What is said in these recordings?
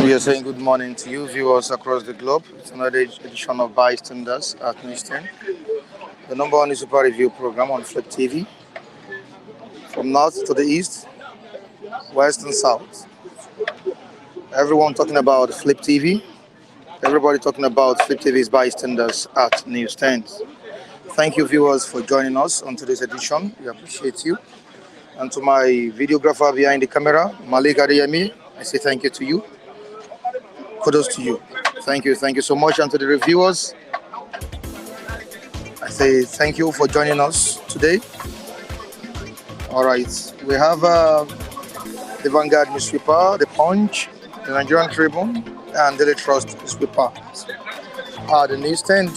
We are saying good morning to you, viewers across the globe. It's another edition of Bystanders at Newston, the number one super review program on Flip TV. From north to the east, west and south. Everyone talking about Flip TV. Everybody talking about Flip TV's Bystanders at Newsstand. Thank you, viewers, for joining us on today's edition. We appreciate you. And to my videographer behind the camera, Malik Adeyemi, I say thank you to you. Kudos to you. Thank you so much. And to the reviewers, I say thank you for joining us today. All right, we have the Vanguard newspaper, the Punch, the Nigerian Tribune, and Daily Trust newspaper. The newsstand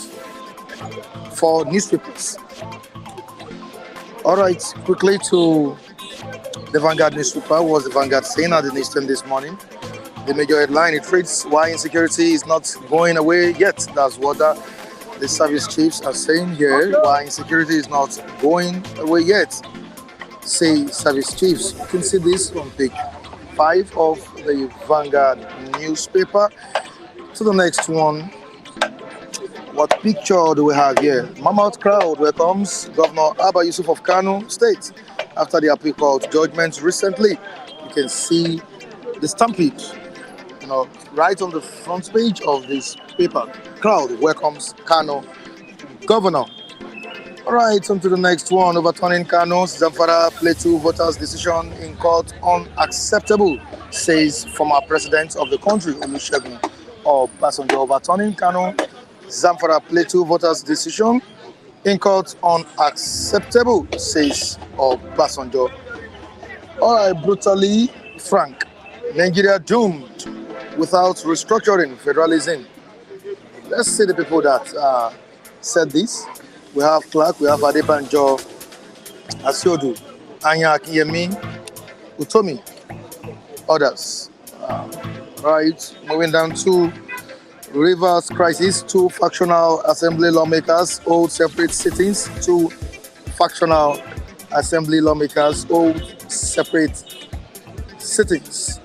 for newspapers. All right, quickly to the Vanguard newspaper. Was the Vanguard saying at the newsstand this morning? The major headline, it reads, why insecurity is not going away yet. That's what the service chiefs are saying here. Why insecurity is not going away yet, say service chiefs. You can see this on page 5 of the Vanguard newspaper. To the next one, what picture do we have here? Mammoth crowd welcomes Governor Abba Yusuf of Kano State after the appeal court judgment recently. You can see the stampede, right on the front page of this paper. Crowd welcomes Kano governor. All right, on to the next one. Overturning Kano's Zamfara Plateau voters' decision in court unacceptable, says former president of the country, Olusegun Obasanjo. Overturning Kano Zamfara Plateau voters' decision in court unacceptable, says Obasanjo. All right, brutally frank. Nigeria doomed without restructuring federalism. Let's see the people that said this. We have Clark, we have Adebanjo, Asiodu, Anya Akiyemi, Utomi, others. Right, moving down to Rivers crisis. 2 factional assembly lawmakers hold separate sittings. 2 factional assembly lawmakers hold separate sittings.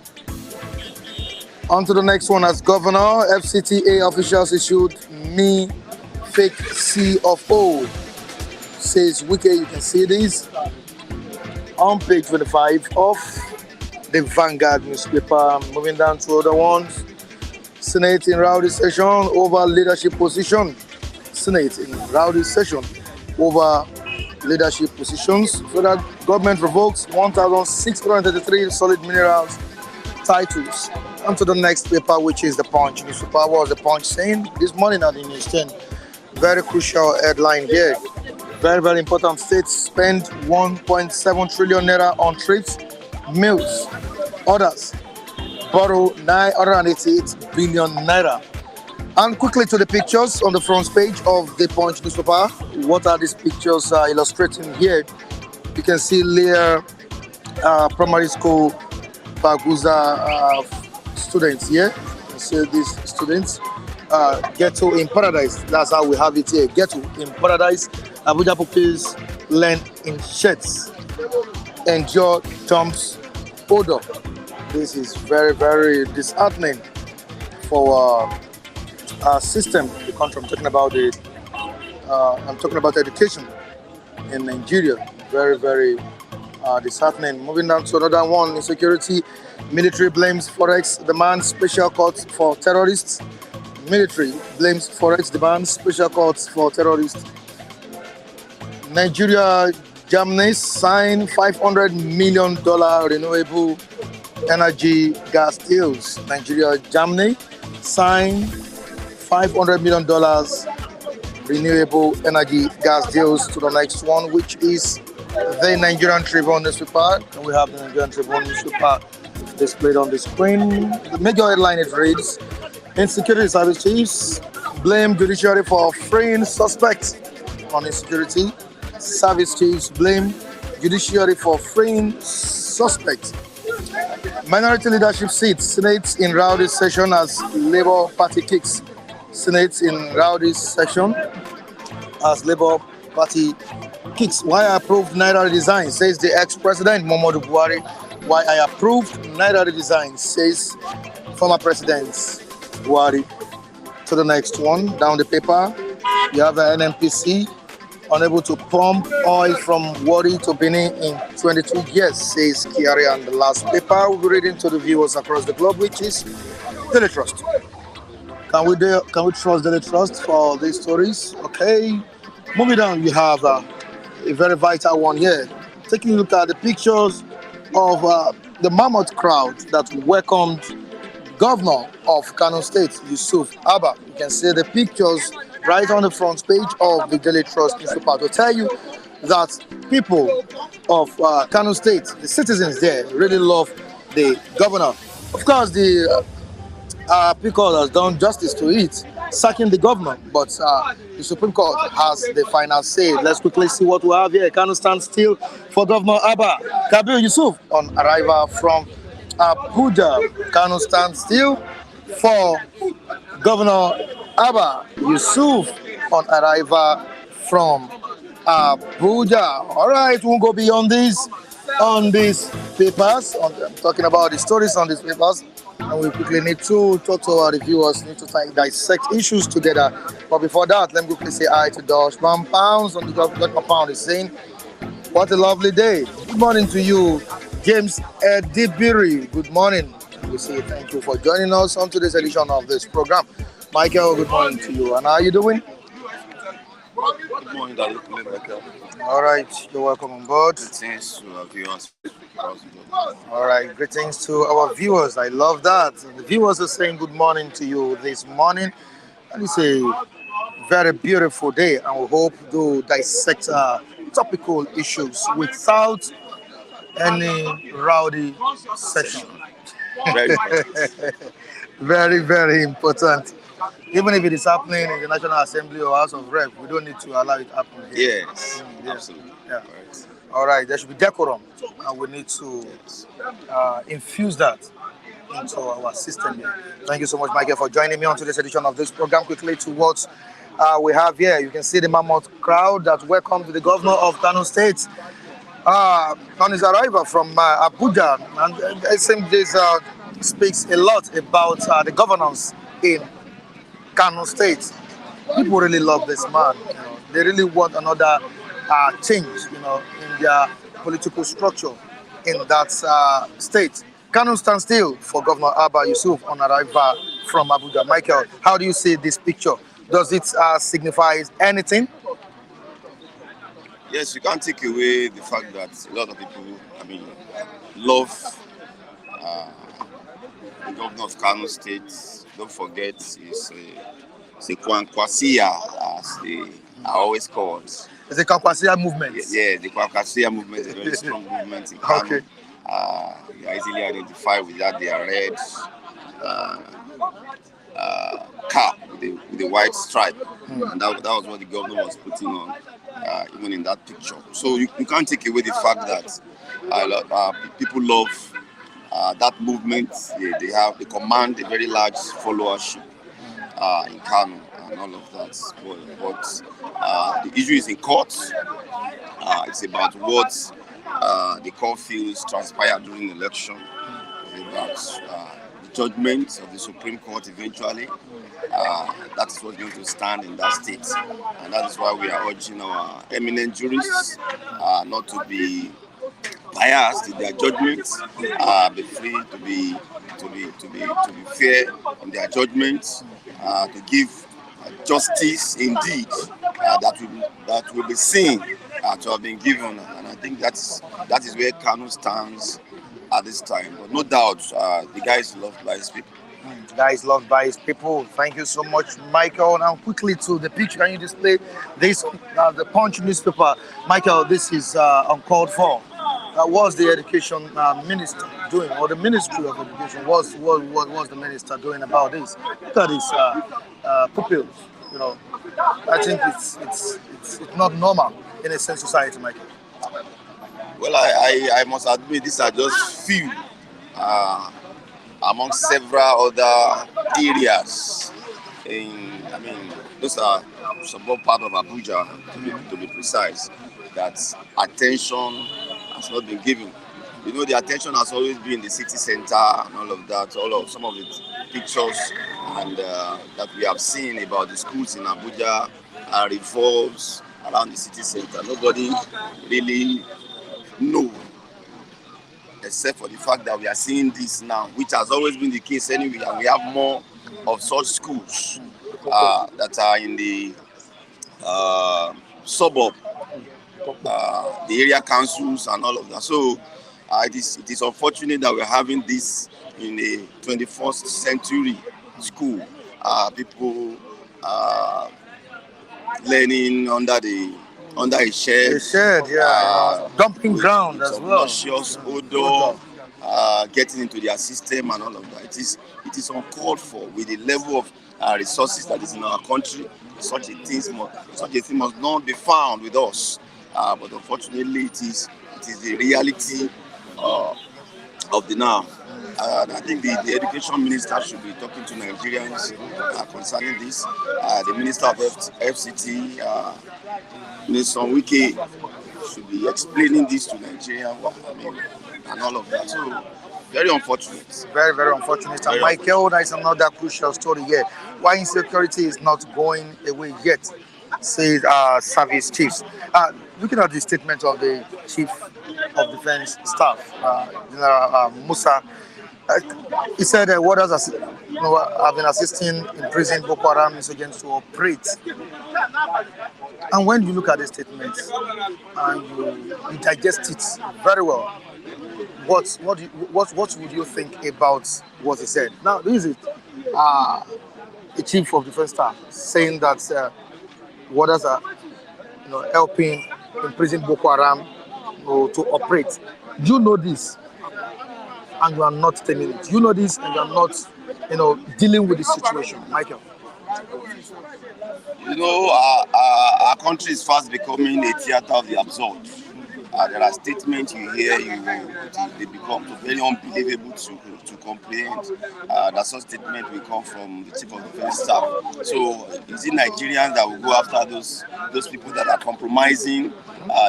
On to the next one. As governor, FCTA officials issued me fake C of O, says Wike. You can see this on page 25 of the Vanguard newspaper. Moving down to other ones. Senate in rowdy session over leadership position. Senate in rowdy session over leadership positions. Federal government revokes 1,633 solid minerals titles. On to the next paper, which is the Punch newspaper. What was the Punch saying this morning at the newsstand? Very crucial headline here. Very, very important. States spend 1.7 trillion naira on trips, meals. Others borrow 988 billion naira. And quickly to the pictures on the front page of the Punch newspaper. What are these pictures illustrating here? You can see Lear Primary School Baguza students here. You see these students. Ghetto in paradise. That's how we have it here. Ghetto in paradise. Abuja pupils learn in sheds. Endure Tom's odor. This is very, very disheartening for our system. The country. I'm talking about education in Nigeria. Very, very disheartening. Moving down to another one. Insecurity. Military blames Forex, demands special courts for terrorists. Military blames Forex, demands special courts for terrorists. Nigeria, Germany sign $500 million renewable energy gas deals. Nigeria, Germany sign $500 million renewable energy gas deals. To the next one, which is the Nigerian Tribune newspaper. And we have the Nigerian Tribune newspaper displayed on the screen. The major headline it reads, insecurity service chiefs blame judiciary for freeing suspects. On insecurity, service chiefs blame judiciary for freeing suspects. Minority leadership seats, Senate in rowdy session as Labour Party kicks. Senate in rowdy session as Labour Party Kicks, why I approved Naira design, says the ex-president Muhammadu Buhari. Why I approved Naira design, says former president Buhari. To the next one, down the paper, you have the NNPC unable to pump oil from Wari to Benin in 22 years, says Kiari. And the last paper we'll be reading to the viewers across the globe, which is Daily Trust. Can we trust Daily Trust for these stories? Okay. Moving down, you have a very vital one here. Taking a look at the pictures of the mammoth crowd that welcomed Governor of Kano State, Yusuf Abba. You can see the pictures right on the front page of the Daily Trust newspaper to tell you that people of Kano State, the citizens there, really love the governor. Of course, the Court has done justice to it, sacking the governor, but the Supreme Court has the final say. Let's quickly see what we have here. Kano stands still for Governor Abba Kabir Yusuf on arrival from Abuja. Kano stands still for Governor Abba Yusuf on arrival from Abuja. All right, we'll go beyond this on these papers. I'm talking about the stories on these papers. And we quickly need to talk to our reviewers, need to dissect issues together. But before that, let me quickly say hi to Dosh Pounds on the Dr. Pound is saying, what a lovely day. Good morning to you, James Edibiri. Good morning. We say thank you for joining us on today's edition of this program. Michael, good morning to you. And how are you doing? Good morning, Daddy. Michael. All right, you're welcome on board. Greetings to our viewers. All right, greetings to our viewers. I love that. The viewers are saying good morning to you this morning. And it's a very beautiful day, and we hope to dissect topical issues without any rowdy session. Very Very, very important. Even if it is happening in the National Assembly or House of Rep, we don't need to allow it to happen here. yes, absolutely. Yeah. Right. All right, there should be decorum, and we need to infuse that into our system here. Thank you so much, Michael, for joining me on today's edition of this program. Quickly to what we have here, you can see the mammoth crowd that welcomed the governor of Kano State on his arrival from Abuja, and I think this speaks a lot about the governance in Kano State. People really love this man. They really want another change, in their political structure in that state. Kano stands still for Governor Abba Yusuf on arrival from Abuja. Michael, how do you see this picture? Does it signify anything? Yes, you can't take away the fact that a lot of people, love the governor of Kano State. Don't forget, it's a Kwankwasia, as they are always called. It's a Kakwasia movement. Yeah, the Kwankwasia movement is a very strong movement in Kano. Okay. You are easily identified with that. They are red cap with the white stripe, and that was what the governor was putting on, even in that picture. So you can't take away the fact that people love that movement. They command a very large followership in Kano and all of that. But the issue is in court. It's about what the court feels transpired during the election. It's about the judgment of the Supreme Court eventually. That is what's going to stand in that state, and that is why we are urging our eminent jurists not to be biased in their judgments, be free to be fair in their judgments, to give justice indeed that will be seen to have been given, and I think that is where Kano stands at this time. But no doubt, the guy is loved by his people. The guy is loved by his people. Thank you so much, Michael. Now, quickly to the picture. Can you display this? The Punch newspaper. Michael, this is uncalled for. What's the education minister doing, or the Ministry of Education? What was the minister doing about this? Look at these pupils. I think it's not normal in a sane society, Michael. Well, I must admit, these are just few among several other areas. Those are suburb part of Abuja, to be precise. that attention has not been given. You know, the attention has always been the city center and all of that, all of some of the pictures and that we have seen about the schools in Abuja revolves around the city center. Nobody really knows, except for the fact that we are seeing this now, which has always been the case anyway, and we have more of such schools that are in the suburb, the area councils and all of that. So it is unfortunate that we're having this in the 21st century school. People learning under a shed. A shed, yeah. Dumping ground as well. Noxious odor, getting into their system and all of that. It is uncalled for with the level of resources that is in our country. Such a thing must not be found with us. But unfortunately, it is the reality of the now. I think the education minister should be talking to Nigerians concerning this. The minister of FCT, Mr. Wike, should be explaining this to Nigerians, and all of that. So, very unfortunate. Very, very unfortunate. And Michael, that is another crucial story here. Why insecurity is not going away yet, says service chiefs. Looking at the statement of the chief of defense staff, General Musa, he said warders have been assisting in prison Boko Haram insurgents to operate. And when you look at the statements and you digest it very well, what would you think about what he said? Now, this is a chief of defense staff saying that warders are helping imprison Boko Haram to operate. Do you know this? And you are not telling it. You know this and you are not, dealing with the situation. Michael. Our country is fast becoming a theater of the absurd. There are statements you hear, they become very unbelievable to comprehend. That such statement will come from the chief of defense staff. So, is it Nigerians that will go after those people that are compromising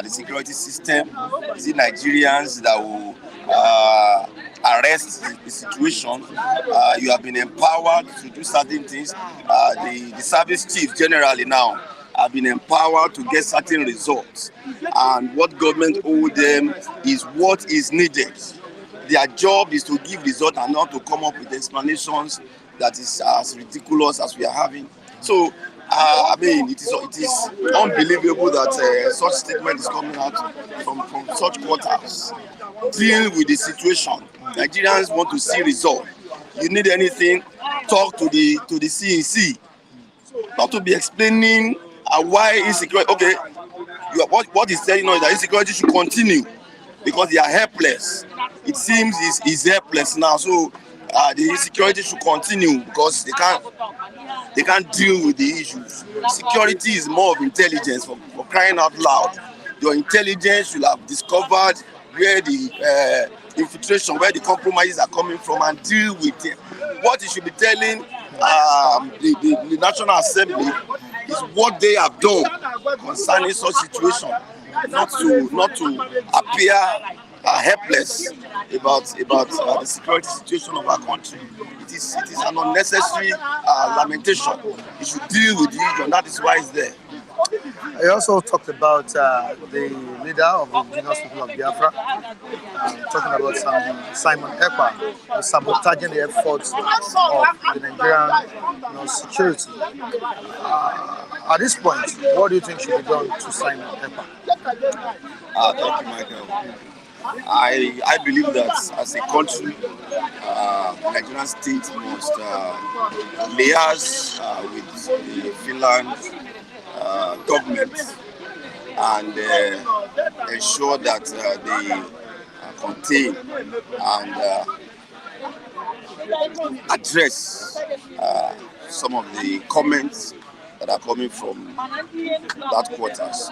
the security system? Is it Nigerians that will arrest the situation? You have been empowered to do certain things. The service chief generally now have been empowered to get certain results, and what government owes them is what is needed. Their job is to give results and not to come up with explanations that is as ridiculous as we are having. So it is unbelievable that such statement is coming out from such quarters. Deal with the situation. Nigerians want to see results. You need anything, talk to the CNC, not to be explaining why insecurity. Okay, what he's telling us is that insecurity should continue because they are helpless. It seems he's helpless now, so the insecurity should continue because they can't deal with the issues. Security is more of intelligence for crying out loud. Your intelligence should have discovered where the infiltration, where the compromises are coming from, and deal with it. What you should be telling the National Assembly is what they have done concerning such situation, not to appear helpless about the security situation of our country. It is an unnecessary lamentation. You should deal with the issue, and that is why it's there. I also talked about the leader of the indigenous people of Biafra, talking about Simon Ekpa, sabotaging the efforts of the Nigerian security. At this point, what do you think should be done to Simon Ekpa? Thank you, Michael. I believe that as a country, the Nigerian state must liaise with the Finland government and ensure that they contain and address some of the comments that are coming from that quarters.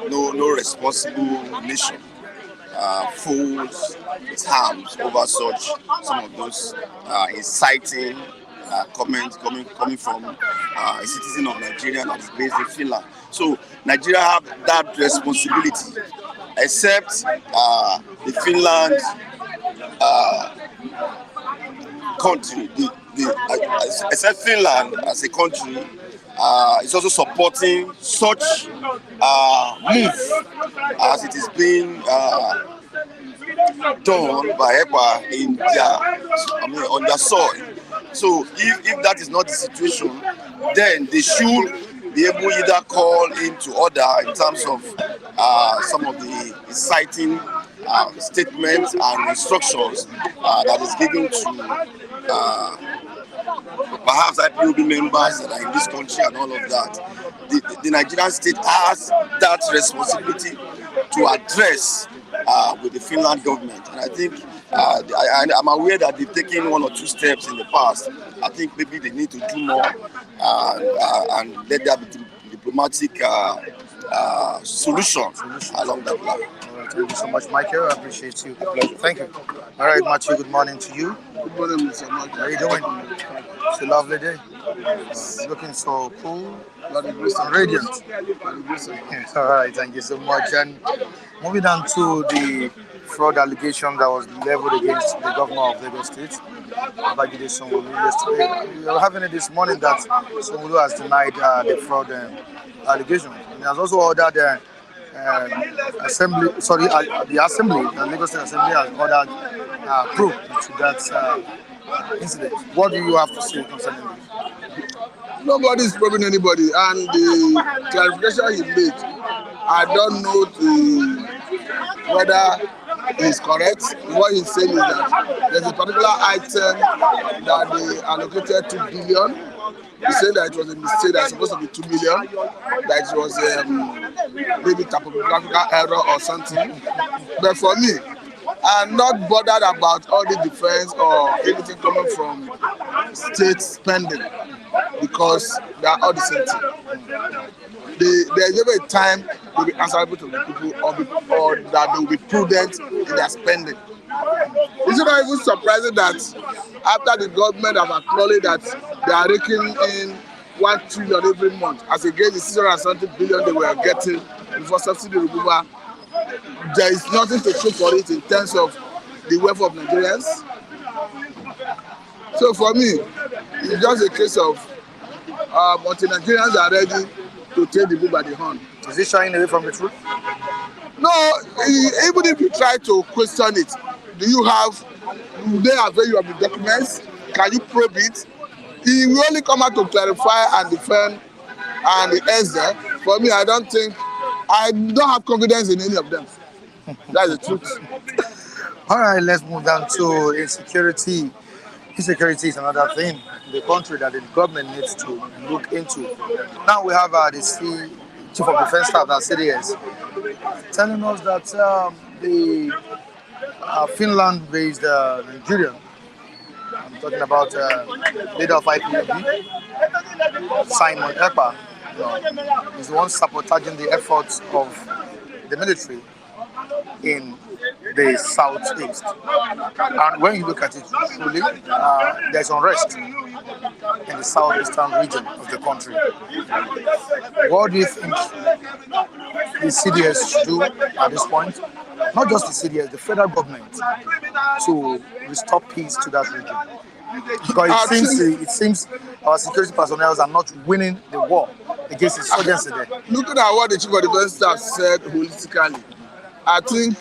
No responsible nation folds its arms over some of those inciting comments coming from a citizen of Nigeria that is based in Finland. So Nigeria have that responsibility, except the Finland country, except Finland as a country, is also supporting such move as it is being done by Ekpa in their, on their soil. So if that is not the situation, then they should be able either call into order in terms of some of the inciting statements and instructions that is given to perhaps IPOB members that are in this country and all of that. The Nigerian state has that responsibility to address with the Finland government, and I think I'm aware that they've taken 1 or 2 steps in the past. I think maybe they need to do more and let there be diplomatic solution along that line. Thank you so much, Michael. I appreciate you. Thank you. All right, Matthew, good morning to you. Good morning, Mr. Michael. How are you doing? It's a lovely day. Looking so cool and radiant. Yes, all right, thank you so much. And moving on to the fraud allegation that was leveled against the governor of Lagos State, Babajide Sanwo-Olu, yesterday. We were having it this morning that Sanwo-Olu has denied the fraud allegation. And he has also ordered the Lagos State Assembly has ordered probe to that incident. What do you have to say concerning this? Nobody is probing anybody, and the clarification he made, I don't know whether he's correct. What he's saying is that there's a particular item that they allocated 2 billion. He said that it was a mistake, that it's supposed to be 2 million, that it was maybe typographical error or something. But for me, I'm not bothered about all the defense or anything coming from state spending, because they are all the same thing. There's never a time they'll be answerable to the people or that they'll be prudent in their spending. Is it not even surprising that after the government have acknowledged that they are raking in 1 trillion every month as against the 670 billion they were getting before subsidy removal, there is nothing to show for it in terms of the wealth of Nigerians? So for me, it's just a case of until Nigerians are ready to take the bull by the horn. Is he shying away from the truth? No, even if you try to question it, do they avail you of the documents? Can you probe it? He will only come out to clarify and defend and the answer. For me, I don't have confidence in any of them. That's the truth. All right, let's move down to insecurity. Insecurity is another thing in the country that the government needs to look into. Now we have the Chief of Defense Staff, that's CDS, telling us that the Finland-based Nigerian, I'm talking about leader of Ipob, Simon Ekpa, is the one sabotaging the efforts of the military in the southeast. And when you look at it truly, there's unrest in the southeastern region of the country. What do you think the CDS should do at this point? Not just the CDS, the federal government, to restore peace to that region. Because it seems our security personnel are not winning the war against insurgency there. Looking at what the Chief of Defense Staff said holistically, I think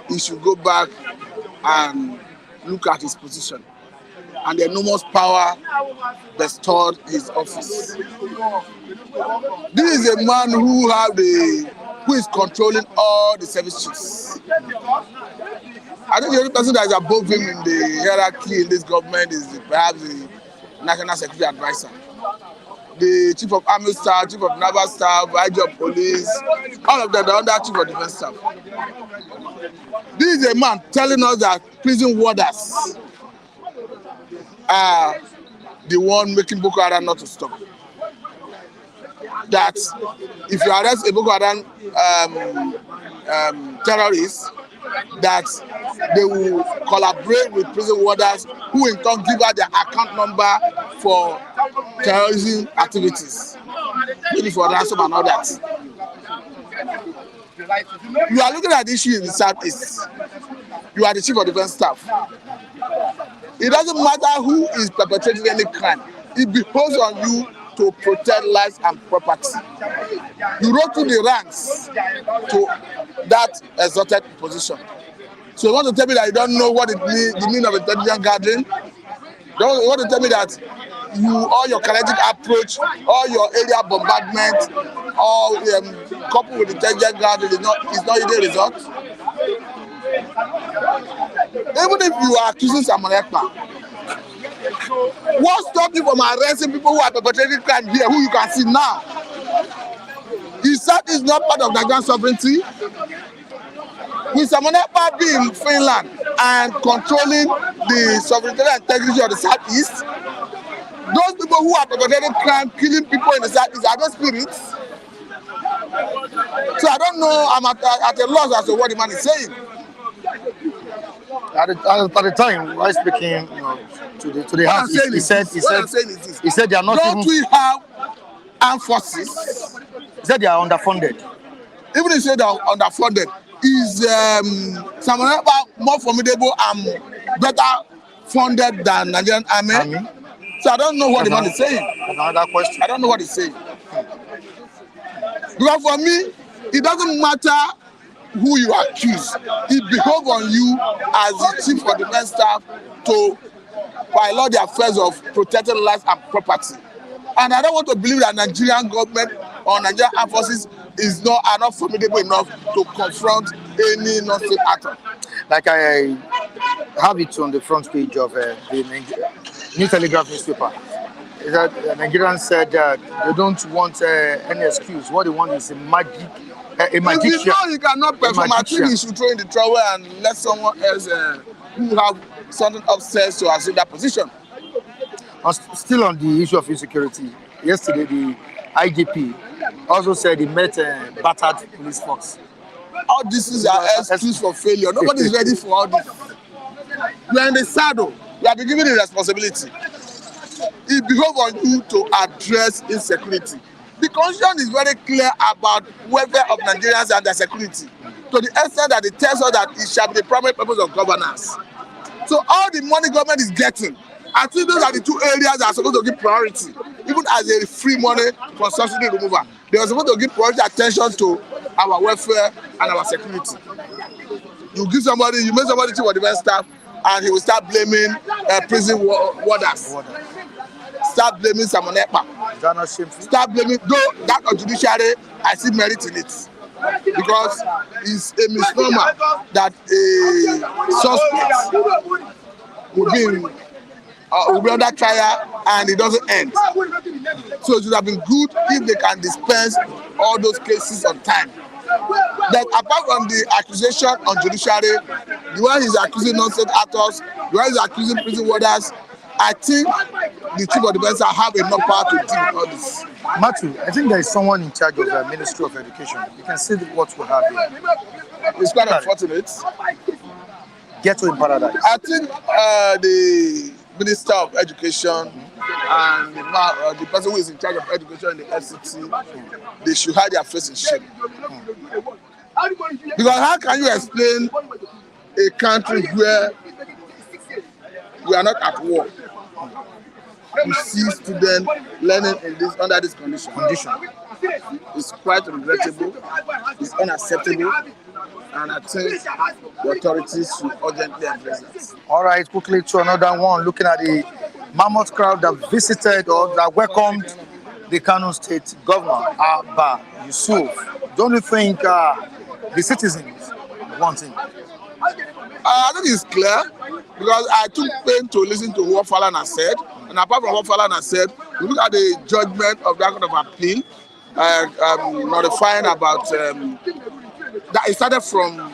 he should go back and look at his position and the enormous power bestowed his office. This is a man who is controlling all the service chiefs. I think the only person that is above him in the hierarchy in this government is perhaps the National Security Advisor. The Chief of Army Staff, Chief of Naval Staff, IG of Police, all of them are under Chief of Defense Staff. This is a man telling us that prison warders are the one making Boko Haram not to stop. That if you arrest a Boko Haram terrorist, that they will collaborate with prison warders who in turn give out their account number for terrorism activities. maybe for ransom and all that. You are looking at the issue in the Southeast. You are the chief of defense staff. It doesn't matter who is perpetrating any crime. It behoves on you to protect lives and property. You rose through the ranks to that exalted position. So you want to tell me that you don't know what the meaning of intelligence gathering? You want to tell me that all your kinetic approach, all your area bombardment, all coupled with intelligence gathering is not the result? Even if you are accusing someone Ekpa, what stops you from arresting people who are perpetrating crime here, who you can see now? Is that is not part of Nigerian sovereignty? With someone Ekpa being in Finland and controlling the sovereignty and integrity of the Southeast, those people who are perpetrating crime, killing people in the Southeast, are those spirits? So I don't know, I'm at a loss as to what the man is saying. At the time, while speaking to the House, he said they are not Don't we have armed forces? He said they are underfunded. Even if they say they are underfunded, is someone more formidable and better funded than Nigerian army? So I don't know what the man is saying. Another question. I don't know what he's saying. Because for me, it doesn't matter who you accuse. It behoves on you as the chief of defense staff to pilot the affairs of protecting lives and property. And I don't want to believe that Nigerian government or Nigerian armed forces are not formidable enough to confront any non-state actor. Like I have it on the front page of the New Telegraph newspaper. Is that Nigerians said that they don't want any excuse. What they want is a magician. If you know you cannot perform, I think you should throw in the trowel and let someone else who have something upstairs to assume that position. Still on the issue of insecurity, yesterday the IGP also said he met a battered police force. All this is an excuse for failure. Nobody is ready for all this. You are in the saddle. You have been given the responsibility. It behoves on you to address insecurity. The constitution is very clear about welfare of Nigerians and their security, to the extent that it tells us that it shall be the primary purpose of governance. So all the money government is getting, I think those are the two areas that are supposed to give priority. Even as a free money for subsidy removal, they are supposed to give priority attention to our welfare and our security. You make somebody chief of defense staff, and he will start blaming prison warders. Start blaming someone Ekpa. Start blaming, though that of judiciary, I see merit in it. Because it's a misnomer that a suspect will be under trial and it doesn't end. So it would have been good if they can dispense all those cases on time. That apart from the accusation on judiciary, the one is accusing non-state actors, the one is accusing prison warders, I think the chief of defense have enough power to deal with all this. Matthew, I think there is someone in charge of the Ministry of Education. You can see what we have here. It's quite unfortunate. Ghetto in paradise. I think the Minister of Education and the person who is in charge of education in the FCT, they should hide their face in shame. Because how can you explain a country where we are not at war? You see students learning under this condition. It's quite regrettable, it's unacceptable, and I think the authorities should urgently address that. All right, quickly to another one, looking at the mammoth crowd that visited or that welcomed the Kano State Governor, Abba Yusuf. Don't you think the citizens want him? I think it's clear, because I took pain to listen to what Falana said, and apart from what Falana said, we look at the judgment of that kind of appeal, notifying about that it started from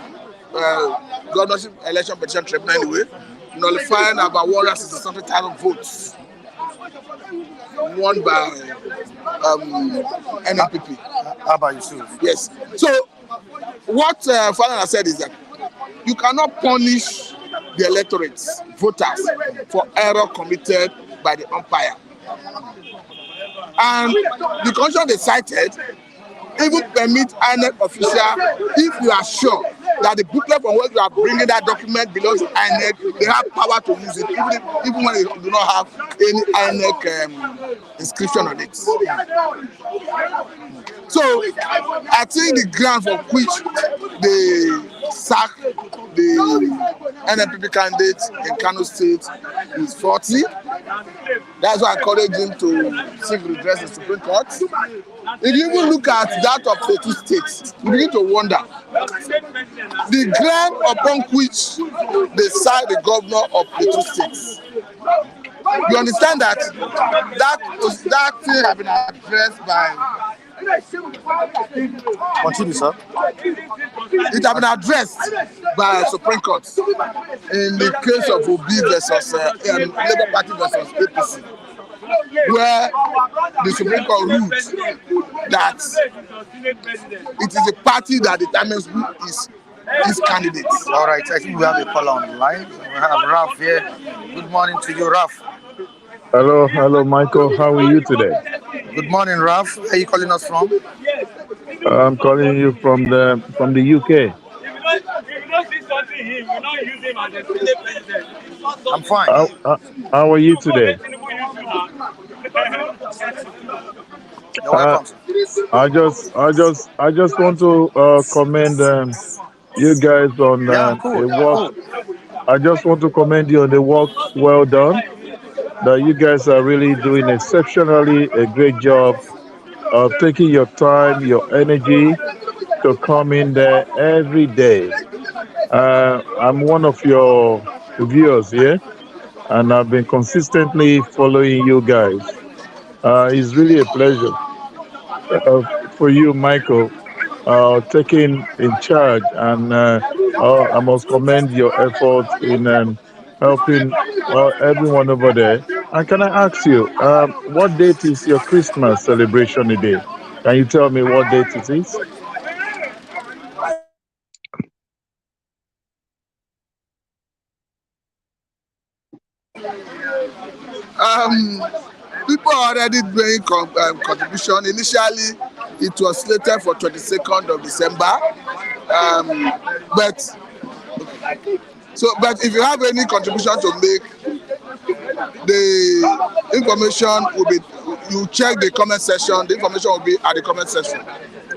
governorship election petition tribunal anyway, nullifying about 160,000 votes won by NPP. Abba Yusuf. Yes. So what Falana said is that you cannot punish the electorates, voters, for error committed by the umpire. And the condition they cited even permit INEC official, if you are sure that the booklet from where you are bringing that document belongs to INEC, they have power to use it, even when they do not have any INEC inscription on it. So I think the ground for which they sack the NNPP candidate in Kano State is 40. That's why I encourage him to seek redress in Supreme Court. If you even look at that of 32 states, you begin to wonder the ground upon which they sack the governor of 32 states. You understand that that thing has been addressed by. Continue, sir. It has been addressed by Supreme Court in the case of Obi versus Labour Party versus APC, where the Supreme Court ruled that it is the party that determines who is his candidate. All right, I think we have a caller on the line. We have Raf here. Good morning to you, Raf. Hello, Michael. How are you today? Good morning, Raf. Where are you calling us from? I'm calling you from the UK. I'm fine. How are you today? You're welcome. I just want to commend you guys on Yeah, I'm cool. the work. I just want to commend you on the work well done. That you guys are really doing exceptionally a great job of taking your time, your energy to come in there every day. I'm one of your viewers here, and I've been consistently following you guys. It's really a pleasure for you, Michael, taking in charge, and I must commend your efforts in helping everyone over there. And can I ask you, what date is your Christmas celebration today? Can you tell me what date it is? People are already doing contribution. Initially, it was slated for 22nd of December, but if you have any contribution to make, the information will be. You check the comment section. The information will be at the comment section.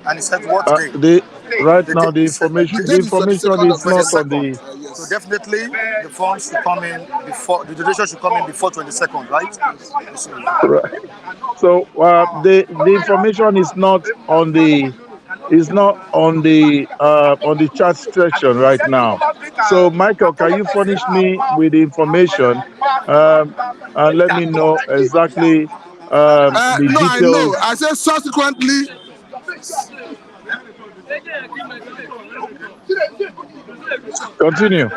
And he said what day? The information is not on the. So definitely the funds should come in before, the donation should come in before 22nd, right? Right. So the information is not on the on the chat section right now. So Michael, can you furnish me with the information and let me know exactly the No, I know. details? I said subsequently. Continue.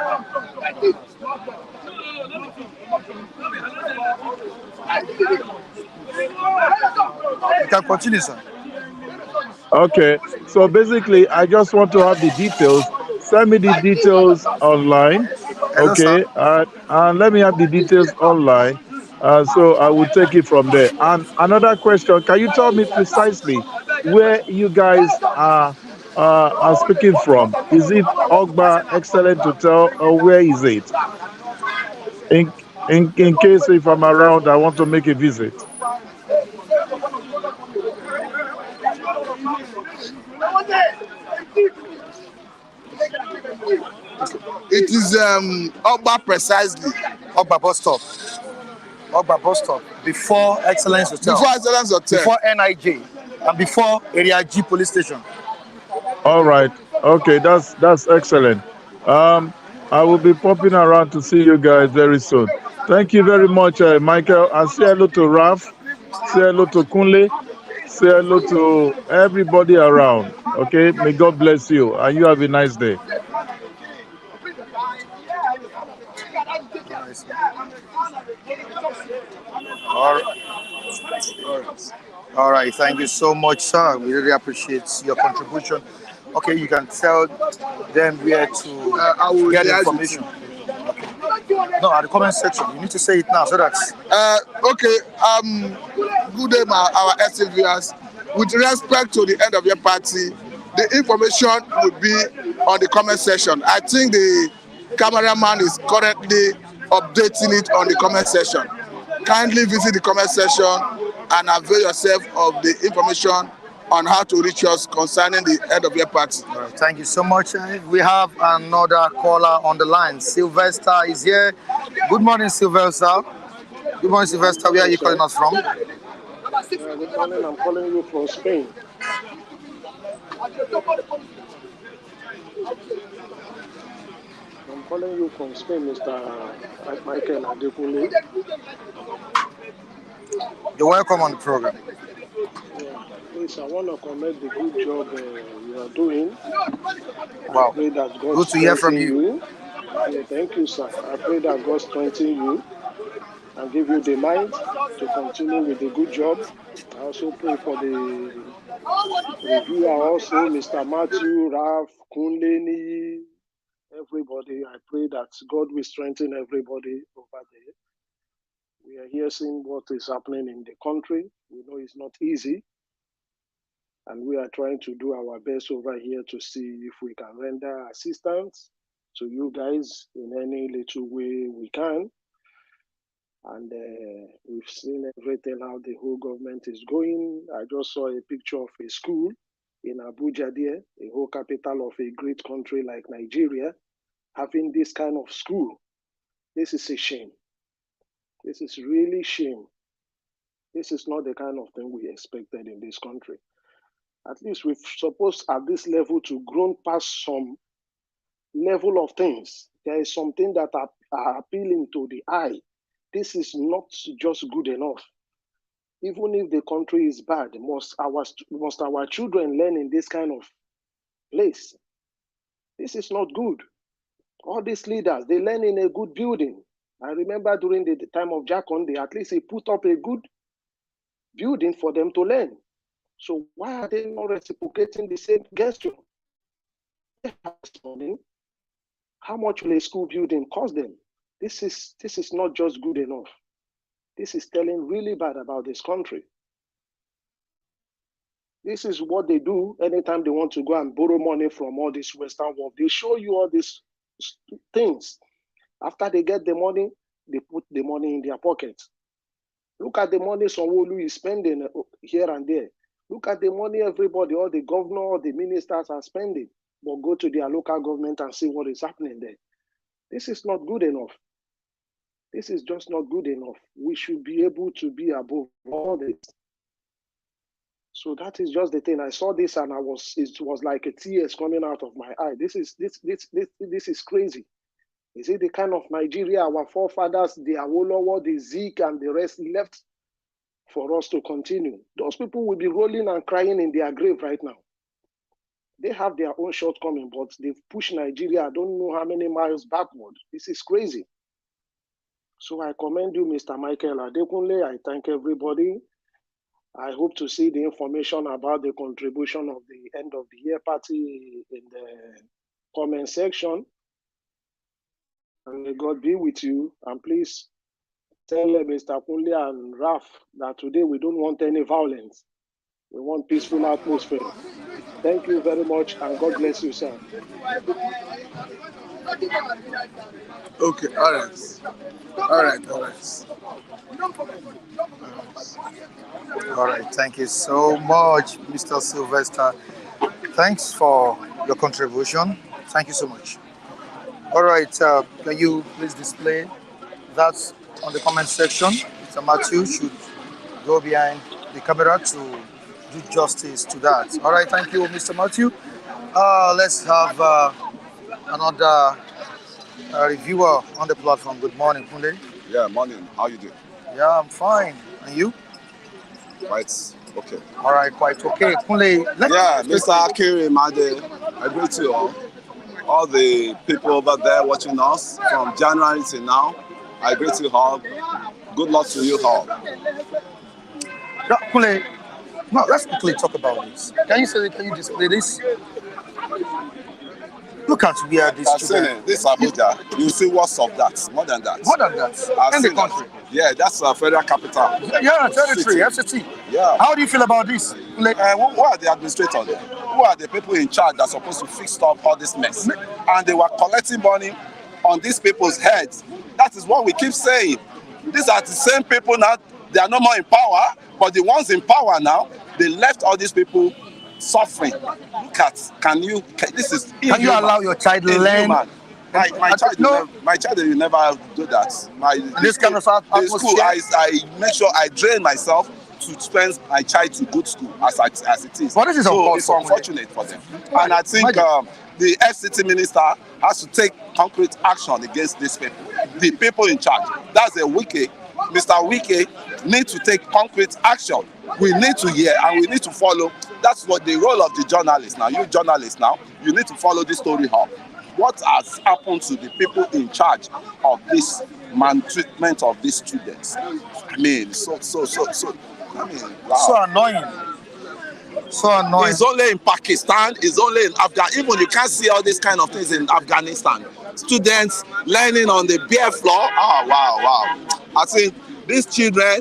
You can continue, sir. Okay. So basically, I just want to have the details. Send me the details online. Hello, Okay. sir. And let me have the details online. So I will take it from there. And another question: can you tell me precisely where you guys are speaking from? Is it Ogba Excellent Hotel, or where is it? In in case if I'm around, I want to make a visit. It is Ogba precisely. Ogba bus stop. Ogba bus stop. Before Excellence Hotel. Before Excellence Hotel. Before NIJ. And before Area G police station. All right. Okay, that's excellent. I will be popping around to see you guys very soon. Thank you very much, Michael. And say hello to Raf. Say hello to Kunle. Say hello to everybody around. Okay. May God bless you, and you have a nice day. All right. All right. Thank you so much, sir. We really appreciate your contribution. Okay, you can tell them where to get information. No, at the comment section. You need to say it now so that. Okay. good day, our esteemed viewers. With respect to the end of year party, the information would be on the comment section. I think the cameraman is currently updating it on the comment section. Kindly visit the comment section and avail yourself of the information on how to reach us concerning the end of year party. All right, thank you so much. We have another caller on the line. Sylvester is here. Good morning, Sylvester. Good morning, Sylvester. Where are you calling us from? Good morning. I'm calling you from Spain. I'm calling you from Spain, Mr. Michael Adekunle. You're welcome on the program. Yeah, please, I want to commend the good job you are doing. Wow. I pray that God Good to hear from strengthen you. you. Yeah, thank you, sir. I pray that God strengthen you and give you the mind to continue with the good job. I also pray for the reviewer also, Mr. Matthew, Ralph, Kunleni, everybody. I pray that God will strengthen everybody over there. We are here seeing what is happening in the country. We know it's not easy. And we are trying to do our best over here to see if we can render assistance to you guys in any little way we can. And we've seen everything, how the whole government is going. I just saw a picture of a school in Abuja there, a whole capital of a great country like Nigeria, having this kind of school. This is a shame. This is really shame. This is not the kind of thing we expected in this country. At least we're supposed at this level to grow past some level of things. There is something that are appealing to the eye. This is not just good enough. Even if the country is bad, must our children learn in this kind of place? This is not good. All these leaders, they learn in a good building. I remember during the time of Jack Conde, at least he put up a good building for them to learn. So why are they not reciprocating the same gesture? How much will a school building cost them? This is not just good enough. This is telling really bad about this country. This is what they do anytime they want to go and borrow money from all this Western world. They show you all these things. After they get the money, they put the money in their pocket. Look at the money Sanwo-Olu is spending here and there. Look at the money everybody, all the governor, all the ministers are spending. But go to their local government and see what is happening there. This is not good enough. This is just not good enough. We should be able to be above all this. So that is just the thing. I saw this and it was like a tears coming out of my eye. This is crazy. Is it the kind of Nigeria our forefathers, the Awolowo, the Zik, and the rest left for us to continue? Those people will be rolling and crying in their grave right now. They have their own shortcomings, but they've pushed Nigeria, I don't know how many miles backward. This is crazy. So I commend you, Mr. Michael Adekunle. I thank everybody. I hope to see the information about the contribution of the end of the year party in the comment section. And may God be with you. And please tell Mr. Kunle and Raf that today we don't want any violence. We want peaceful atmosphere. Thank you very much, and God bless you, sir. Okay, all right. All right. All right, thank you so much, Mr. Sylvester. Thanks for your contribution. Thank you so much. All right, can you please display that on the comment section? Mr. Matthew should go behind the camera to do justice to that. All right, thank you, Mr. Matthew. Let's have another reviewer on the platform. Good morning, Kunle. Yeah, morning. How you doing? Yeah, I'm fine. And you? Quite okay. All right, quite okay. Kunle, Yeah, Mr. Akiri Made, I greet you all the people over there watching us from January to now. I greet you all. Good luck to you all. Yeah, Kunle, now let's quickly talk about this. Can you display this? Look at where this I've seen it. This Abuja, you see what's of that, more than that. More than that, I've in the seen country. that. Yeah, that's a federal capital. Yeah, territory, City. FCT. Yeah. How do you feel about this? Like, Who are the administrators there? Who are the people in charge that's supposed to fix up all this mess? And they were collecting money on these people's heads. That is what we keep saying. These are the same people now. They are no more in power, but the ones in power now, they left all these people suffering. Look at, this is inhuman. Can you allow your child to learn? My child will never do that. This kind of atmosphere? School, I make sure I drain myself to spend my child to good school as it is. But this is so it's unfortunate for them. And I think the FCT minister has to take concrete action against these people. The people in charge. That's a Wike. Mr. Wike need to take concrete action. We need to hear and we need to follow. That's what the role of the journalist now. You journalists now, you need to follow this story up. What has happened to the people in charge of this maltreatment of these students? I mean, I mean, wow. So annoying. So annoying. It's only in Pakistan, it's only in Afghanistan. Even you can't see all these kind of things in Afghanistan. Students learning on the bare floor. Oh, wow. I think these children,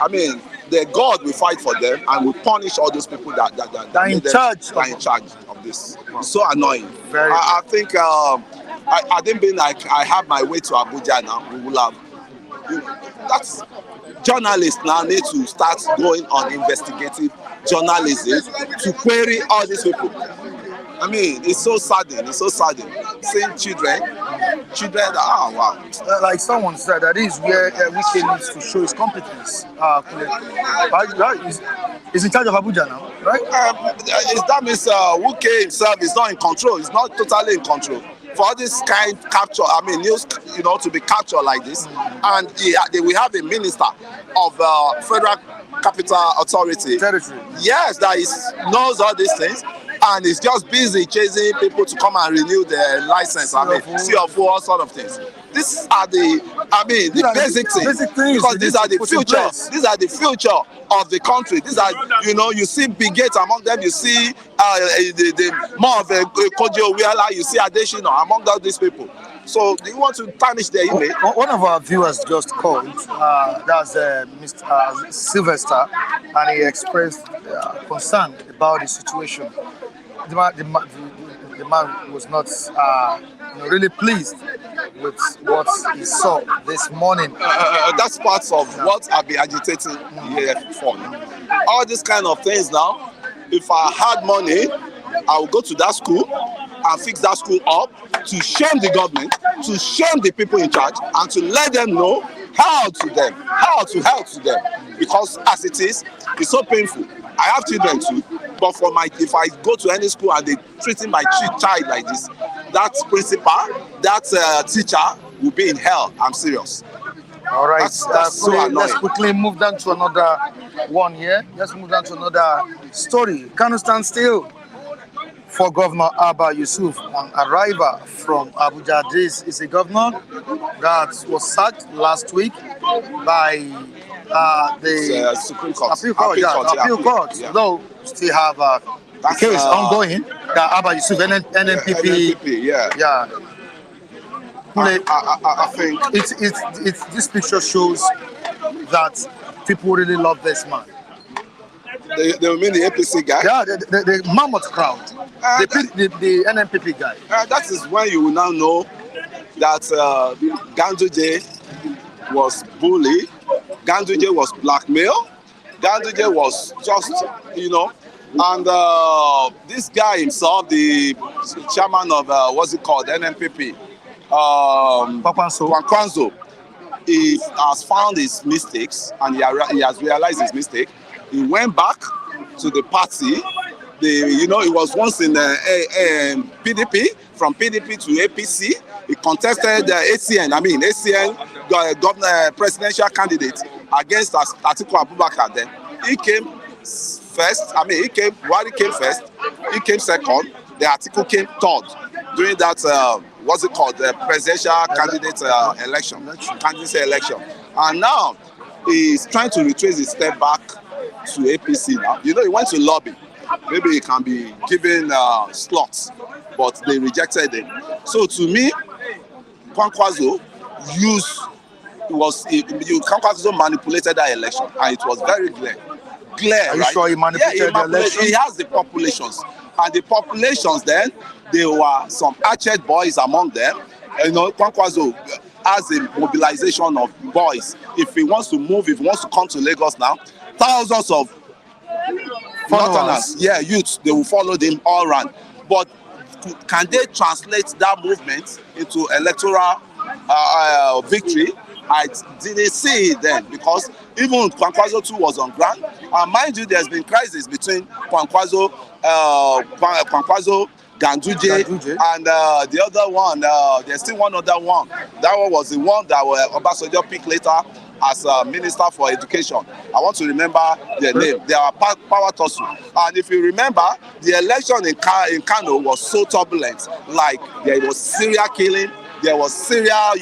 I mean, the God will fight for them and will punish all those people that are in charge of this. It's so annoying. I think I didn't mean like I have my way to Abuja now. We will have. That's journalists now need to start going on investigative journalism to query all these people. I mean, it's so saddening. Seeing children that, oh wow. Like someone said, that is where Wike needs to show his competence. He's in charge of Abuja now, right? That means Wike himself is not in control. He's not totally in control. For all this kind capture, I mean, news, to be captured like this, and we have a minister of Federal Capital Authority. Territory. Yes, that knows all these things, and is just busy chasing people to come and renew their license. I mean, CFO, all sort of things. These are the basic things. Because these are the future. These are the future of the country. These are, you see big gates among them. You see the more of a Kojo Wiala. You see Adeshina among all these people. So they want to tarnish their image. One of our viewers just called. That's Mr. Sylvester, and he expressed concern about the situation. The man was not really pleased with what he saw this morning. That's part of what I've been agitating here for. All these kind of things now, if I had money, I would go to that school and fix that school up to shame the government, to shame the people in charge, and to let them know how to help to them. Because as it is, it's so painful. I have children too, but if I go to any school and they treating my child like this, that principal, that teacher will be in hell. I'm serious. All right, that's so annoying. Let's quickly move down to another one here. Let's move down to another story. Can't stand still for Governor Abba Yusuf on arrival from Abuja. This is a governor that was sacked last week by the Supreme Court. Appeal Court. Yeah. Though still have a case ongoing. That Abba Yusuf, NNPP. Yeah. I think this picture shows that people really love this man. They mean the APC guy? Yeah, the mammoth crowd. The NNPP guy. That is when you will now know that Ganduje was bullied, Ganduje was blackmailed, Ganduje was just, and this guy himself, the chairman of, NNPP, Kwankwanso, he has found his mistakes and he has realized his mistake. He went back to the party. He was once in PDP, from PDP to APC. He contested ACN. Governor presidential candidate against Atiku Abubakar. Then he came first. Buhari came first. He came second. The Atiku came third during that presidential candidate candidacy election. And now he's trying to retrace his step back to APC now. He went to lobby. Maybe he can be given slots but they rejected him. So to me, Kwankwaso Kwankwaso manipulated that election, and it was very clear. Are you Right? sure he manipulated the election? He has the populations, and the populations then, there were some arched boys among them. Kwankwaso has a mobilization of boys. If he wants to move, if he wants to come to Lagos now, thousands of Northerners, youths, they will follow them all around. But can they translate that movement into electoral victory? I didn't see it then, because even Kwankwaso too was on ground. And mind you, there's been crisis between Kwankwaso, Ganduje, and the other one. There's still one other one. That one was the one that Obasanjo picked later as Minister for Education. I want to remember their name. They are power tussle. And if you remember, the election in Kano was so turbulent. Like, there was serial killing, there was serial,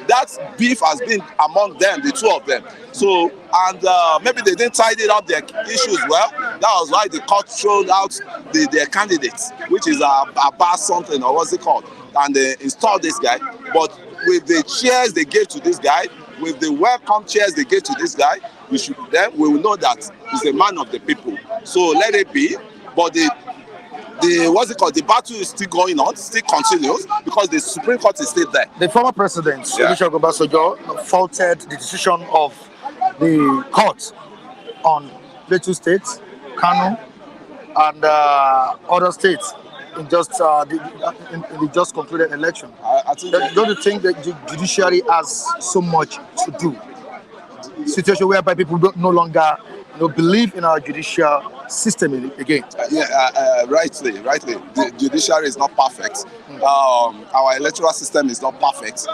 that beef has been among them, the two of them. So, and maybe they didn't tidy up their issues well. That was why the court thrown out their candidates, which is Abbas something, or what's it called? And they installed this guy. But with the cheers they gave to this guy, with the welcome cheers they gave to this guy, we will know that he's a man of the people. So let it be. But the battle is still going on, still continues, because the Supreme Court is still there. The former president, Olusegun Obasanjo, faulted the decision of the court on Plateau State, Kano, and other states in just the just concluded election. Don't you think that the judiciary has so much to do? Situation whereby people no longer believe in our judicial system again. Rightly. The judiciary is not perfect. Our electoral system is not perfect.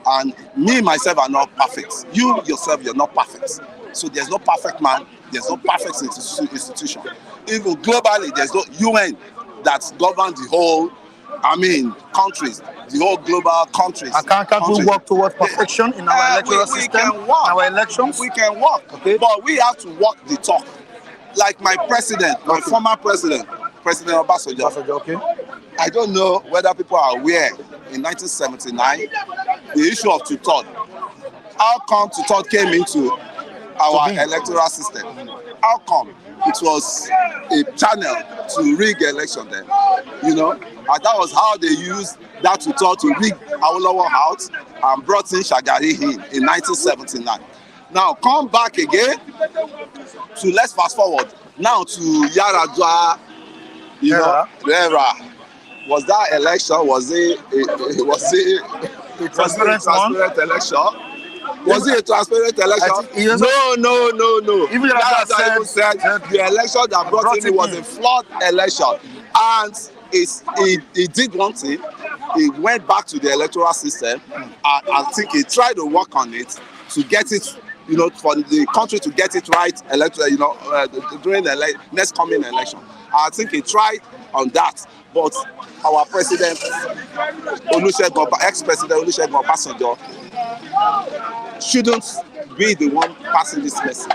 And me, myself, are not perfect. You, yourself, you're not perfect. So there's no perfect man. There's no perfect institution. Even globally, there's no UN that governs the whole, countries, the whole global countries. And can't we work towards perfection in our electoral system, our elections? We can work, okay, but we have to walk the talk. Like my former president, President Obasanjo. Okay. I don't know whether people are aware, in 1979, the issue of two-third. How come two-third came into our electoral system? How come? It was a channel to rig election then, and that was how they used that to rig Awolowo out and brought in Shagari in 1979. Now come back again to, let's fast forward now to Yaradua, era. Was that election? Was it a transparent election? Was it a transparent election? No. Even Yaradua said the election that brought him was a flawed election, and he did one thing. He went back to the electoral system, and I think he tried to work on it to get it, for the country to get it right, during the next coming election. I think he tried on that, but our president, ex-president Olusegun Obasanjo, shouldn't be the one passing this message,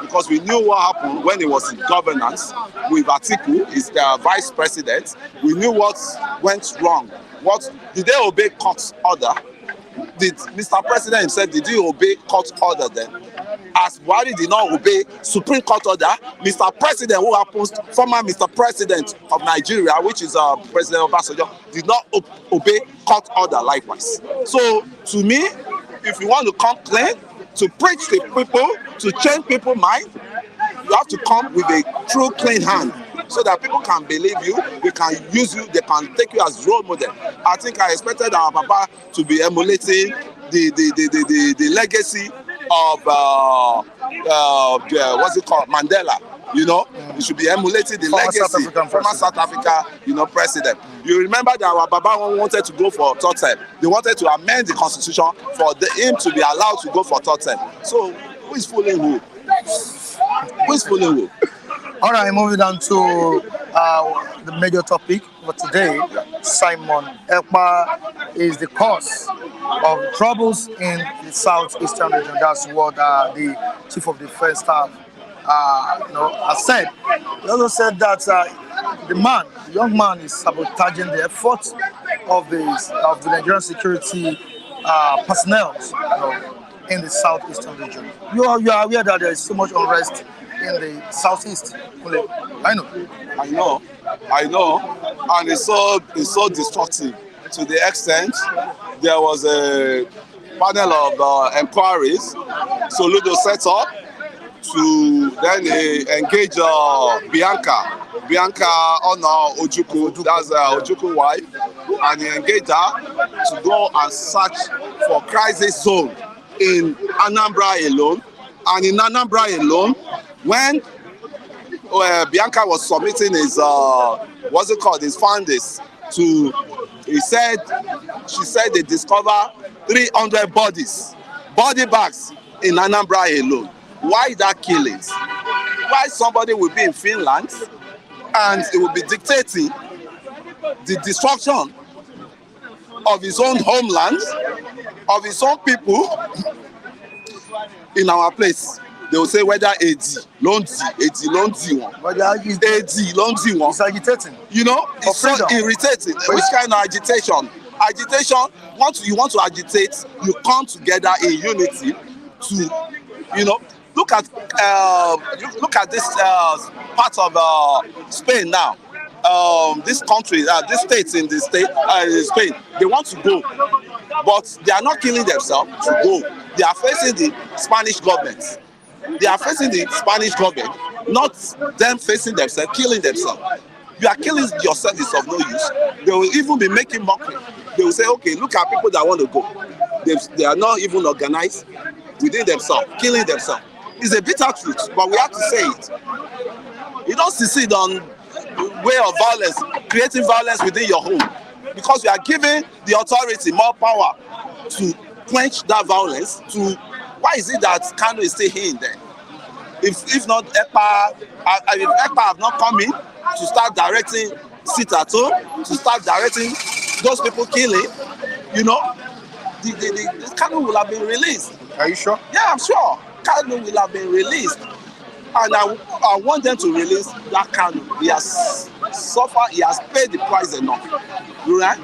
because we knew what happened when he was in governance with Atiku, his vice president. We knew what went wrong. What did they obey court order? Did Mr. President himself, did he obey court order then? As Buhari did not obey Supreme Court order, Mr. President, who happens former Mr. President of Nigeria, which is President Obasanjo, did not obey court order likewise. So to me, if you want to come clean, to preach to people, to change people's mind, you have to come with a true clean hand, so that people can believe you, they can use you, they can take you as role model. I think I expected our Papa to be emulating the legacy of what's it called, Mandela. He should be emulating the legacy former South Africa, president. You remember that our Baba wanted to go for third term. They wanted to amend the constitution for him to be allowed to go for third term. So who is fooling who? Who is fooling who? All right, moving on to the major topic for today. Simon Ekpa is the cause of troubles in the southeastern region. That's what the chief of defense staff has said. He also said that the young man is sabotaging the efforts of the Nigerian security personnel, in the southeastern region. You are aware that there is so much unrest in the southeast. Kule. I know. I know, and it's so destructive to the extent there was a panel of inquiries Soludo set up to then engage Bianca Ono Ojukwu, that's Ojukwu wife, and he engaged her to go and search for crisis zone in Anambra alone. And in Anambra alone, when Bianca was submitting his his findings to, she said they discover 300 body bags in Anambra alone. Why that killings? Why somebody will be in Finland and it will be dictating the destruction of his own homeland, of his own people in our place? They will say whether AD, Londi one. Whether AD, Londi one. it's agitating. You know, it's so irritating. Which kind of agitation? Agitation, once you want to agitate, you come together in unity to, look at this part of Spain now. This country, this states in Spain, they want to go, but they are not killing themselves to go. They are facing the Spanish government. They are facing the Spanish government, not them facing themselves, killing themselves. You are killing yourself is of no use. They will even be making mockery. They will say, okay, look at people that want to go. They are not even organized within themselves, killing themselves. It's a bitter truth, but we have to say it. You don't succeed on way of violence, creating violence within your home, because you are giving the authority more power to quench that violence. Why is it that Kano is still here there? If not Ekpa, if Ekpa have not come in to start directing sit-at-home, to start directing those people killing, the Kano will have been released. Are you sure? Yeah, I'm sure. Kano will have been released. And I want them to release that Kano. He has suffered, he has paid the price enough. Right?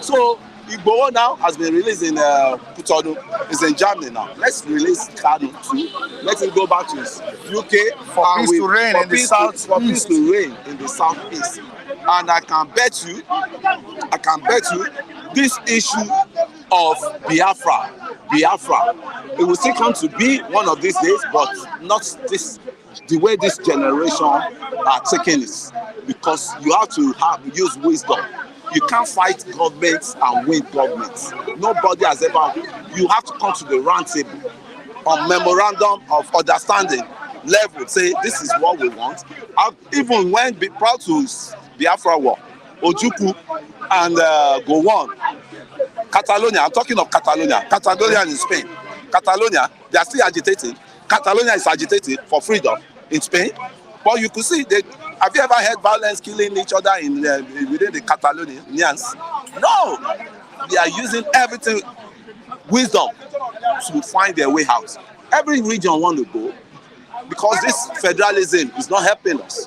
So Igboho now has been released in Cotonou. It's in Germany now. Let's release Kano too. Let him go back to his UK for peace to reign in the southeast. For peace to reign in the southeast. And I can bet you, this issue of Biafra, it will still come to be one of these days, but not the way this generation are taking it. Because you have to use wisdom. You can't fight governments and win governments. Nobody has ever. You have to come to the round table on memorandum of understanding level. Say this is what we want. Even when proud to Biafra war, Ojukwu and go on. Catalonia. I'm talking of Catalonia. Catalonia in Spain. Catalonia. They are still agitating. Catalonia is agitating for freedom in Spain. But you could see have you ever heard violence killing each other within the Catalonians? No, they are using everything, wisdom, to find their way out. Every region want to go because this federalism is not helping us.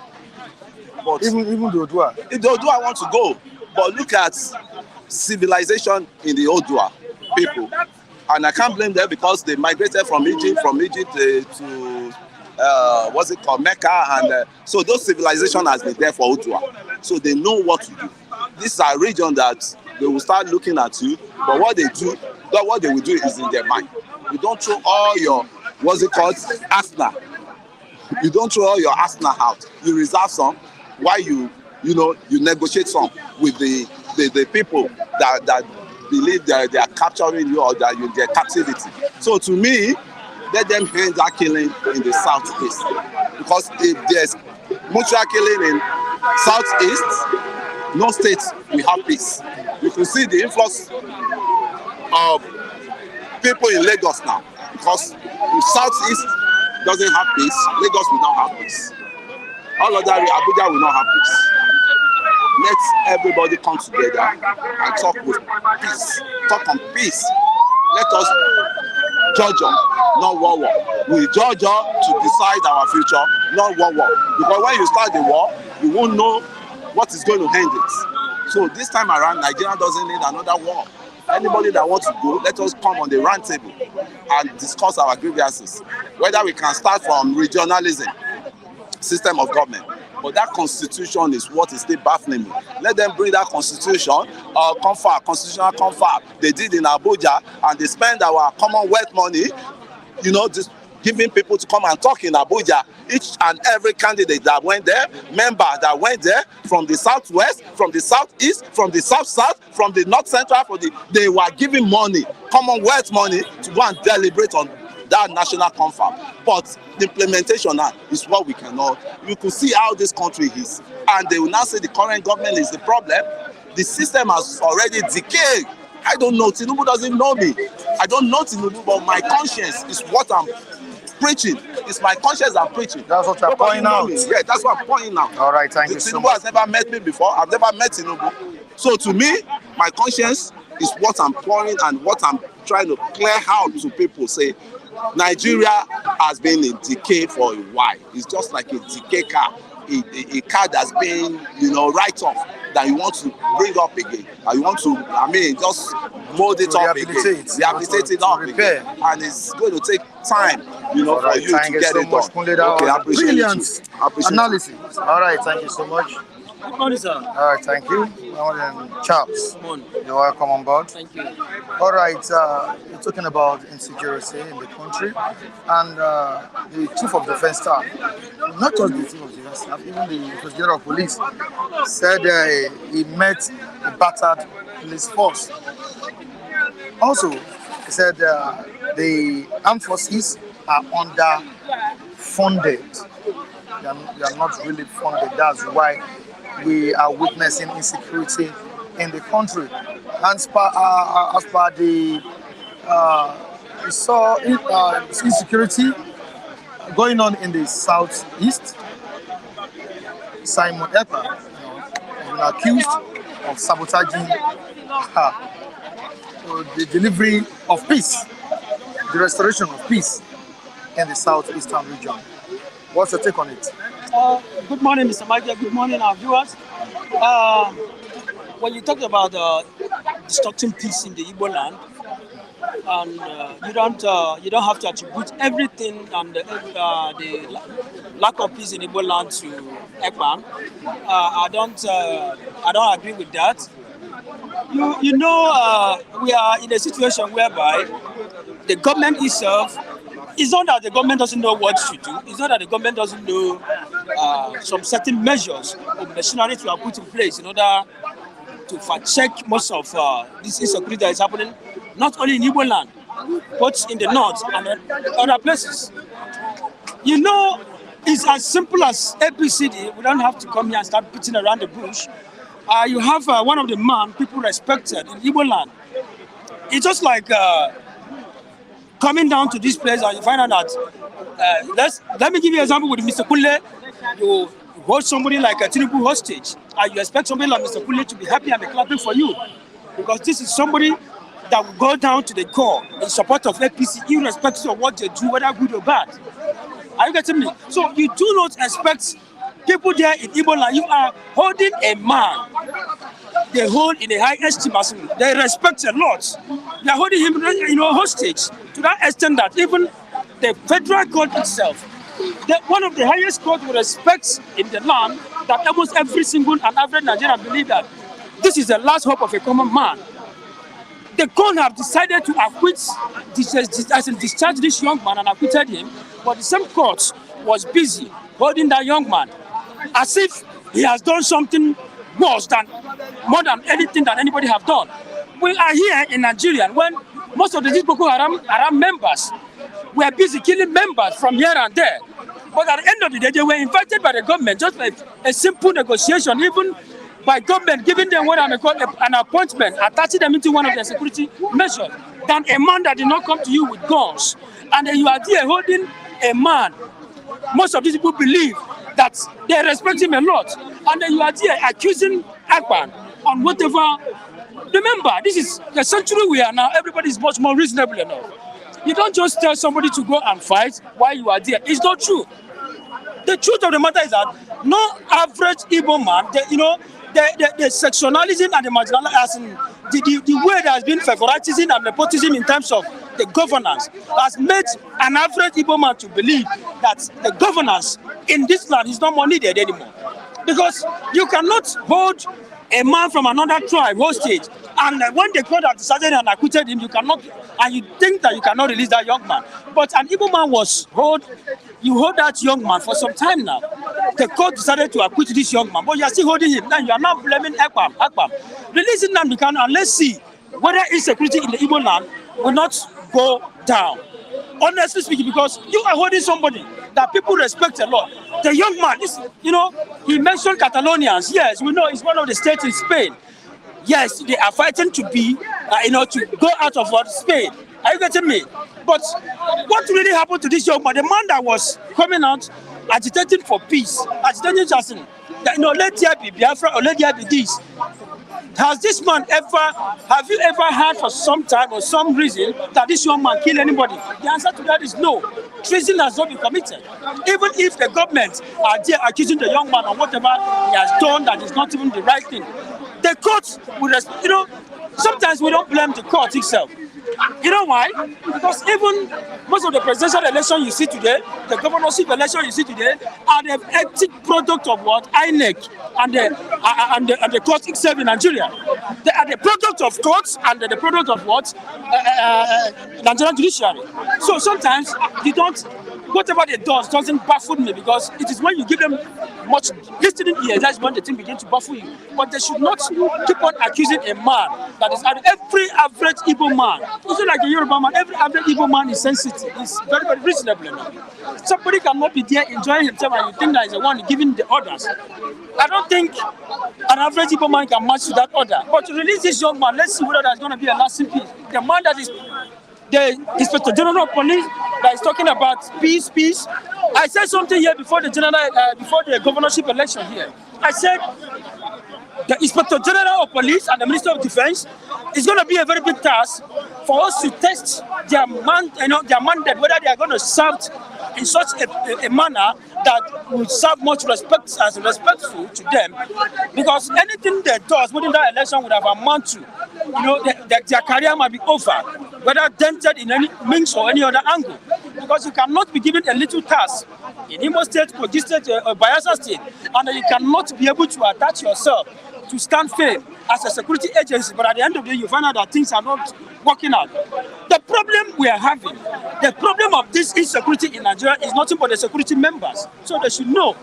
But even the Odua. The Odua want to go, but look at civilization in the Odua people, and I can't blame them because they migrated from Egypt to what's it called, Mecca, and so those civilization has been there for Odua, so they know what to do. This is a region that they will start looking at you, but what they will do is in their mind. You don't throw all your asna. You don't throw all your asna out. You reserve some while you negotiate some with the people that believe that they are capturing you or that you're in their captivity. So to me, let them end that killing in the southeast, because if there's mutual killing in southeast, no state will have peace. You can see the influx of people in Lagos now, because if southeast doesn't have peace, Lagos will not have peace. All other Abuja will not have peace. Let everybody come together and talk with peace. Talk on peace. Let us judge, not war. We judge to decide our future, not war. Because when you start the war, you won't know what is going to end it. So this time around, Nigeria doesn't need another war. Anybody that wants to go, let us come on the round table and discuss our grievances. Whether we can start from regionalism, system of government. But that constitution is what is still baffling me. Let them bring that constitution, constitutional confab they did in Abuja, and they spend our Commonwealth money, just giving people to come and talk in Abuja. Each and every candidate that went there, member that went there, from the southwest, from the southeast, from the south, from the north central, they were giving money, Commonwealth money, to go and deliberate on that national confab. But the implementation now is what we cannot. You could see how this country is, and they will now say the current government is the problem. The system has already decayed. I don't know. Tinubu doesn't know me. I don't know Tinubu, but my conscience is what I'm preaching. It's my conscience I'm preaching. That's what you're pointing out. Yeah, that's what I'm pointing out. All right, thank you so much. Tinubu has never met me before. I've never met Tinubu. So to me, my conscience is what I'm pouring and what I'm trying to clear out to people. Say, Nigeria has been in decay for a while. It's just like a decay car, a car that's been, write off, that you want to bring up again. And you want to, just mold it up again. Rehabilitate it up again. And it's going to take time, for you to get it done. Okay, I appreciate brilliant analysis. All right, thank you so much. Good morning, sir. All right, thank you. Chaps, you're welcome on board. Thank you. All right, you're talking about insecurity in the country, and the chief of defense staff, not just the chief of defense staff, even the Director of Police, said he met a battered police force. Also, he said the armed forces are underfunded. They are not really funded. That's why we are witnessing insecurity in the country. And as per the we saw insecurity going on in the southeast. Simon Ekpa has been accused of sabotaging the delivery of peace, the restoration of peace in the southeastern region. What's your take on it? Good morning, Mr. Michael. Good morning, our viewers. When you talk about destructing peace in the Igbo land, and you don't have to attribute everything and the lack of peace in Igbo land to Ekpa. I don't agree with that. We are in a situation whereby the government itself. It's not that the government doesn't know what to do. It's not that the government doesn't know some certain measures or machinery to have put in place in order to check most of this insecurity that is happening, not only in Igbo land, but in the north and other places. It's as simple as ABCD. We don't have to come here and start beating around the bush. You have one of the man people respected in Igbo land. It's just like coming down to this place and you find out that let me give you an example with Mr. Kule. You hold somebody like a Tinubu hostage and you expect somebody like Mr. Kule to be happy and be clapping for you, because this is somebody that will go down to the core in support of APC irrespective of what they do, whether good or bad. Are you getting me? So you do not expect people there in Igbo land. You are holding a man they hold in a high esteem. They respect a lot. They are holding him, hostage to that extent that even the federal court itself, one of the highest courts with respect in the land, that almost every single and average Nigerian believe that this is the last hope of a common man. The court have decided to acquit, discharge this young man and acquitted him, but the same court was busy holding that young man as if he has done something worse than, more than anything that anybody have done. We are here in Nigeria when most of the Boko Haram members were busy killing members from here and there. But at the end of the day, they were invited by the government, just like a simple negotiation, even by government giving them what I call an appointment, attaching them into one of their security measures, than a man that did not come to you with guns. And then you are there holding a man. Most of these people believe that they respect him a lot. And then you are there accusing Ekpa on whatever. Remember, this is the century we are now. Everybody is much more reasonable enough. You don't just tell somebody to go and fight while you are there. It's not true. The truth of the matter is that No average Igbo man, the sectionalism and the marginalizing, the way there has been favoritism and nepotism in terms of the governance has made an average Igbo man to believe that the governance in this land is no more needed anymore. Because you cannot hold a man from another tribe hostage, and when the court has decided and acquitted him, you cannot, and you think that you cannot release that young man. But an Igbo man you hold that young man for some time now. The court decided to acquit this young man, but you are still holding him. Now you are now blaming Ekpa. Releasing them, and let's see whether insecurity in the Igbo land will not go down. Honestly speaking, because you are holding somebody that people respect a lot. The young man, he mentioned Catalonians. Yes, we know it's one of the states in Spain. Yes, they are fighting to be, to go out of Spain. Are you getting me? But what really happened to this young man? The man that was coming out agitating for peace, agitating just, let there be Biafra or let there be this. Have you ever heard for some time or some reason that this young man killed anybody? The answer to that is no. Treason has not been committed. Even if the government are there accusing the young man of whatever he has done that is not even the right thing, the court will, sometimes we don't blame the court itself. You know why? Because even most of the presidential election you see today, the governorship election you see today, are the ethic product of what? INEC and the court itself in Nigeria. They are the product of courts and the product of what? Nigerian judiciary. So sometimes whatever they do doesn't baffle me, because it is when you give them much listening ears, that's when the thing begins to baffle you. But they should not keep on accusing a man that is every average Igbo man. It's not like a Yoruba man. Every average Igbo man is sensitive. It's very, very reasonable enough. Somebody cannot be there enjoying himself and you think that is the one giving the orders. I don't think an average Igbo man can match to that order. But to release this young man, let's see whether there's going to be a lasting peace. The man that is the Inspector General of Police that is talking about peace. I said something here before the governorship election here. I said the Inspector General of Police and the Minister of Defense is going to be a very big task for us to test their mandate, whether they are going to serve in such a manner that will serve much respect as respectful to them. Because anything they do within that election would have amounted to, their career might be over, whether dented in any means or any other angle. Because you cannot be given a little task in Imo State, Kogi State, or Bayelsa State, and you cannot be able to attach yourself to stand firm as a security agency, but at the end of the day, you find out that things are not working out. The problem we are having, the problem of this insecurity in Nigeria is nothing but the security members. So they should know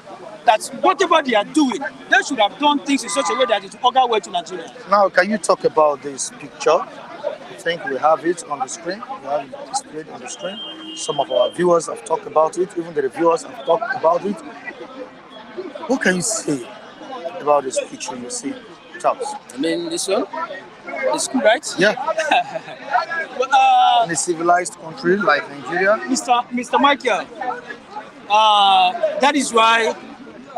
that whatever they are doing, they should have done things in such a way that it will go well to Nigeria. Now, can you talk about this picture? I think we have it on the screen. We have it displayed on the screen. Some of our viewers have talked about it. Even the reviewers have talked about it. What can you say about this picture you see, Charles? I mean, this one? It's cool, right? Yeah. In a civilized country like Nigeria. Mr. Michael, that is why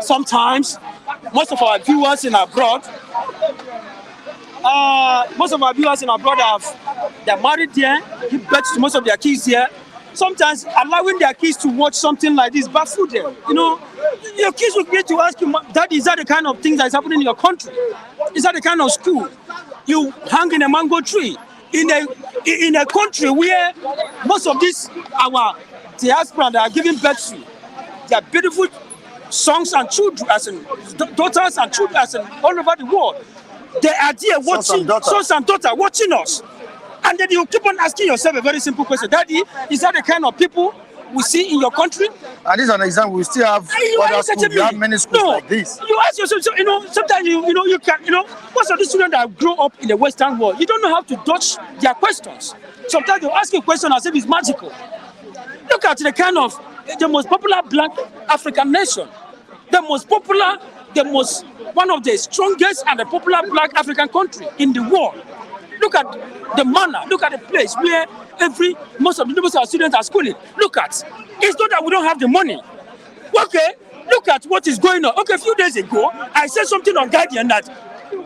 sometimes most of our viewers in abroad, they're married here, give birth to most of their kids here. Sometimes allowing their kids to watch something like this baffles them. Your kids will get to ask you, Daddy, is that the kind of things that's happening in your country? Is that the kind of school you hang in a mango tree? In a country where most of these our diaspora that are giving birth to, they are beautiful sons and children, as in daughters and children, as in all over the world. They are there watching, sons and daughters watching us. And then you keep on asking yourself a very simple question. Daddy, is that the kind of people we see in your country? And this is an example. We still have other schools. We have many schools like this. You ask yourself, sometimes you can, most of these children that grow up in the Western world, you don't know how to dodge their questions. Sometimes they ask you a question as if it's magical. Look at the most popular black African nation. One of the strongest and the popular black African country in the world. Look at the manner, look at the place where most of our students are schooling. Look at, it's not that we don't have the money. Okay, look at what is going on. Okay, a few days ago, I said something on Guardian that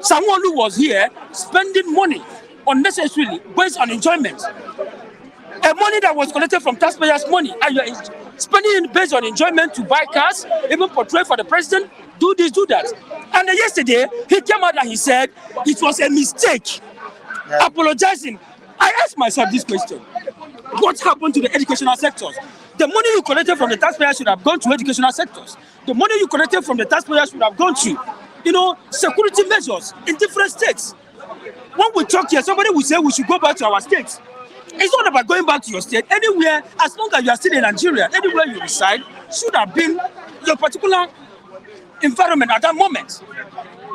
someone who was here spending money unnecessarily based on enjoyment. A money that was collected from taxpayers' money, and you're spending it based on enjoyment to buy cars, even portray for the president, do this, do that. And then yesterday, he came out and he said it was a mistake, apologizing. I asked myself this question: what happened to the educational sectors? The money you collected from the taxpayers should have gone to educational sectors. The money you collected from the taxpayers should have gone to, security measures in different states. When we talk here, somebody will say we should go back to our states. It's not about going back to your state. Anywhere, as long as you are still in Nigeria, anywhere you reside, should have been your particular environment at that moment.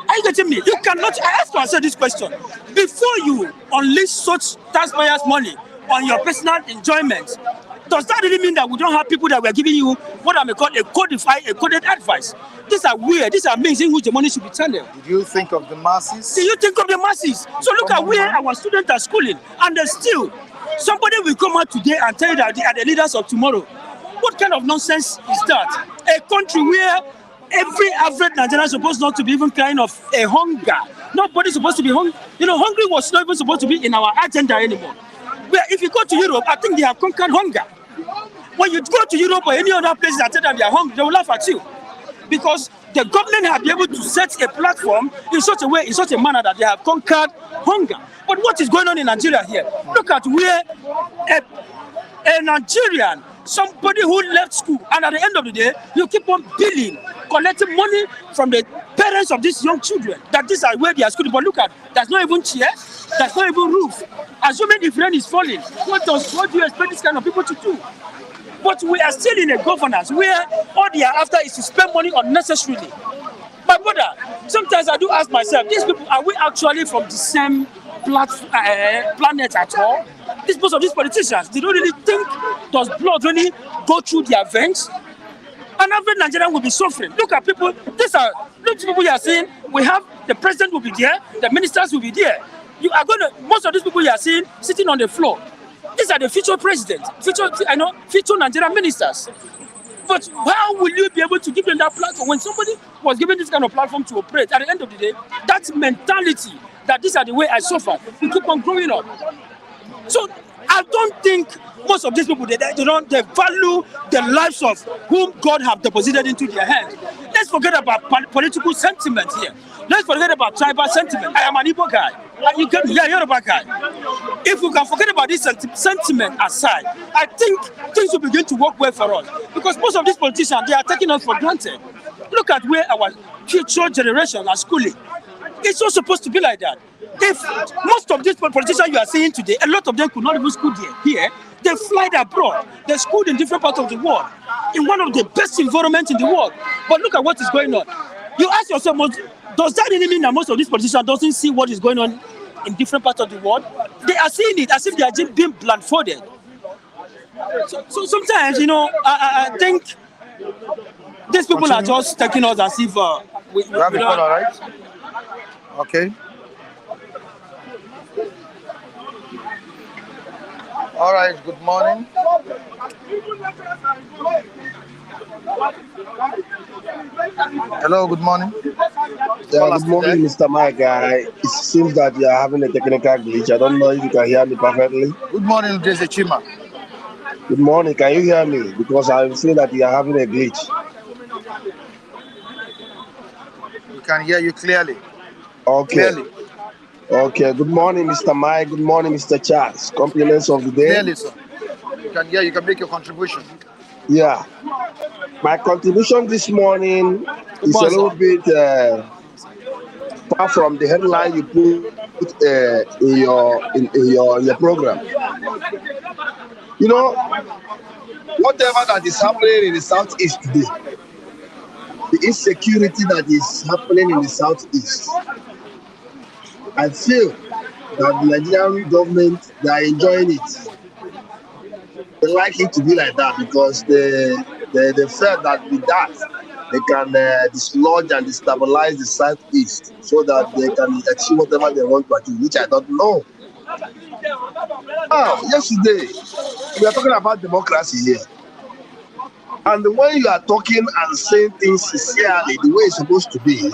Are you getting me? You cannot. I ask myself this question: before you unleash such taxpayers' money on your personal enjoyment, does that really mean that we don't have people that were giving you what I may call a coded advice? These are weird. These are means in which the money should be channeled. Did you think of the masses? Do you think of the masses? So look at where our students are schooling, and there's still somebody will come out today and tell you that they are the leaders of tomorrow. What kind of nonsense is that? A country where every average Nigerian is supposed not to be even crying of a hunger. Nobody's supposed to be hungry. Hungry was not even supposed to be in our agenda anymore. Where if you go to Europe, I think they have conquered hunger. When you go to Europe or any other place that tell them they are hungry, they will laugh at you. Because the government have been able to set a platform in such a way, in such a manner that they have conquered hunger. But what is going on in Nigeria here? Look at where a Nigerian, somebody who left school, and at the end of the day, you keep on billing, collecting money from the parents of these young children, that these are where they are schooling. But look at, there's not even chair, there's not even roof. Assuming if rain is falling, what do you expect this kind of people to do? But we are still in a governance where all they are after is to spend money unnecessarily. My brother, sometimes I do ask myself, these people, are we actually from the same planet at all? Most of these politicians, they don't really think, does blood really go through their veins? And every Nigerian will be suffering. Look at people, look people you are seeing, we have, the president will be there, the ministers will be there. Most of these people you are seeing sitting on the floor, these are the future presidents, future Nigerian ministers. But how will you be able to give them that platform when somebody was given this kind of platform to operate? At the end of the day, that mentality that these are the way I suffer, we keep on growing up. So I don't think most of these people, they value the lives of whom God have deposited into their hands. Let's forget about political sentiment here. Let's forget about tribal sentiment. I am an Ipob guy. You're a bad guy. If we can forget about this sentiment aside, I think things will begin to work well for us. Because most of these politicians, they are taking us for granted. Look at where our future generations are schooling. It's not supposed to be like that. If most of these politicians you are seeing today, a lot of them could not even school here. They fly abroad. They schooled in different parts of the world, in one of the best environments in the world. But look at what is going on. You ask yourself, does that really mean that most of these politicians doesn't see what is going on in different parts of the world? They are seeing it as if they are just being blindfolded. So sometimes, I think these people are just taking us as if we have a call, all right? Okay. All right, good morning. Hello, good morning. Yeah, good morning, Mr. Mike. It seems that you are having a technical glitch. I don't know if you can hear me perfectly. Good morning, Jesse Chima. Good morning. Can you hear me? Because I'm seeing that you are having a glitch. We can hear you clearly. Okay. Clearly. Okay. Good morning, Mr. Mike. Good morning, Mr. Charles. Compliments of the day. Clearly, sir. You can hear. You can make your contribution. Yeah. My contribution this morning is a little bit far from the headline you put in your program. Whatever that is happening in the Southeast today, the insecurity that is happening in the Southeast, I feel that the Nigerian government, they are enjoying it. They like it to be like that because they felt that with that, they can dislodge and destabilize the Southeast so that they can achieve whatever they want to achieve, which I don't know. Now, yesterday, we are talking about democracy here. And when you are talking and saying things sincerely, the way it's supposed to be,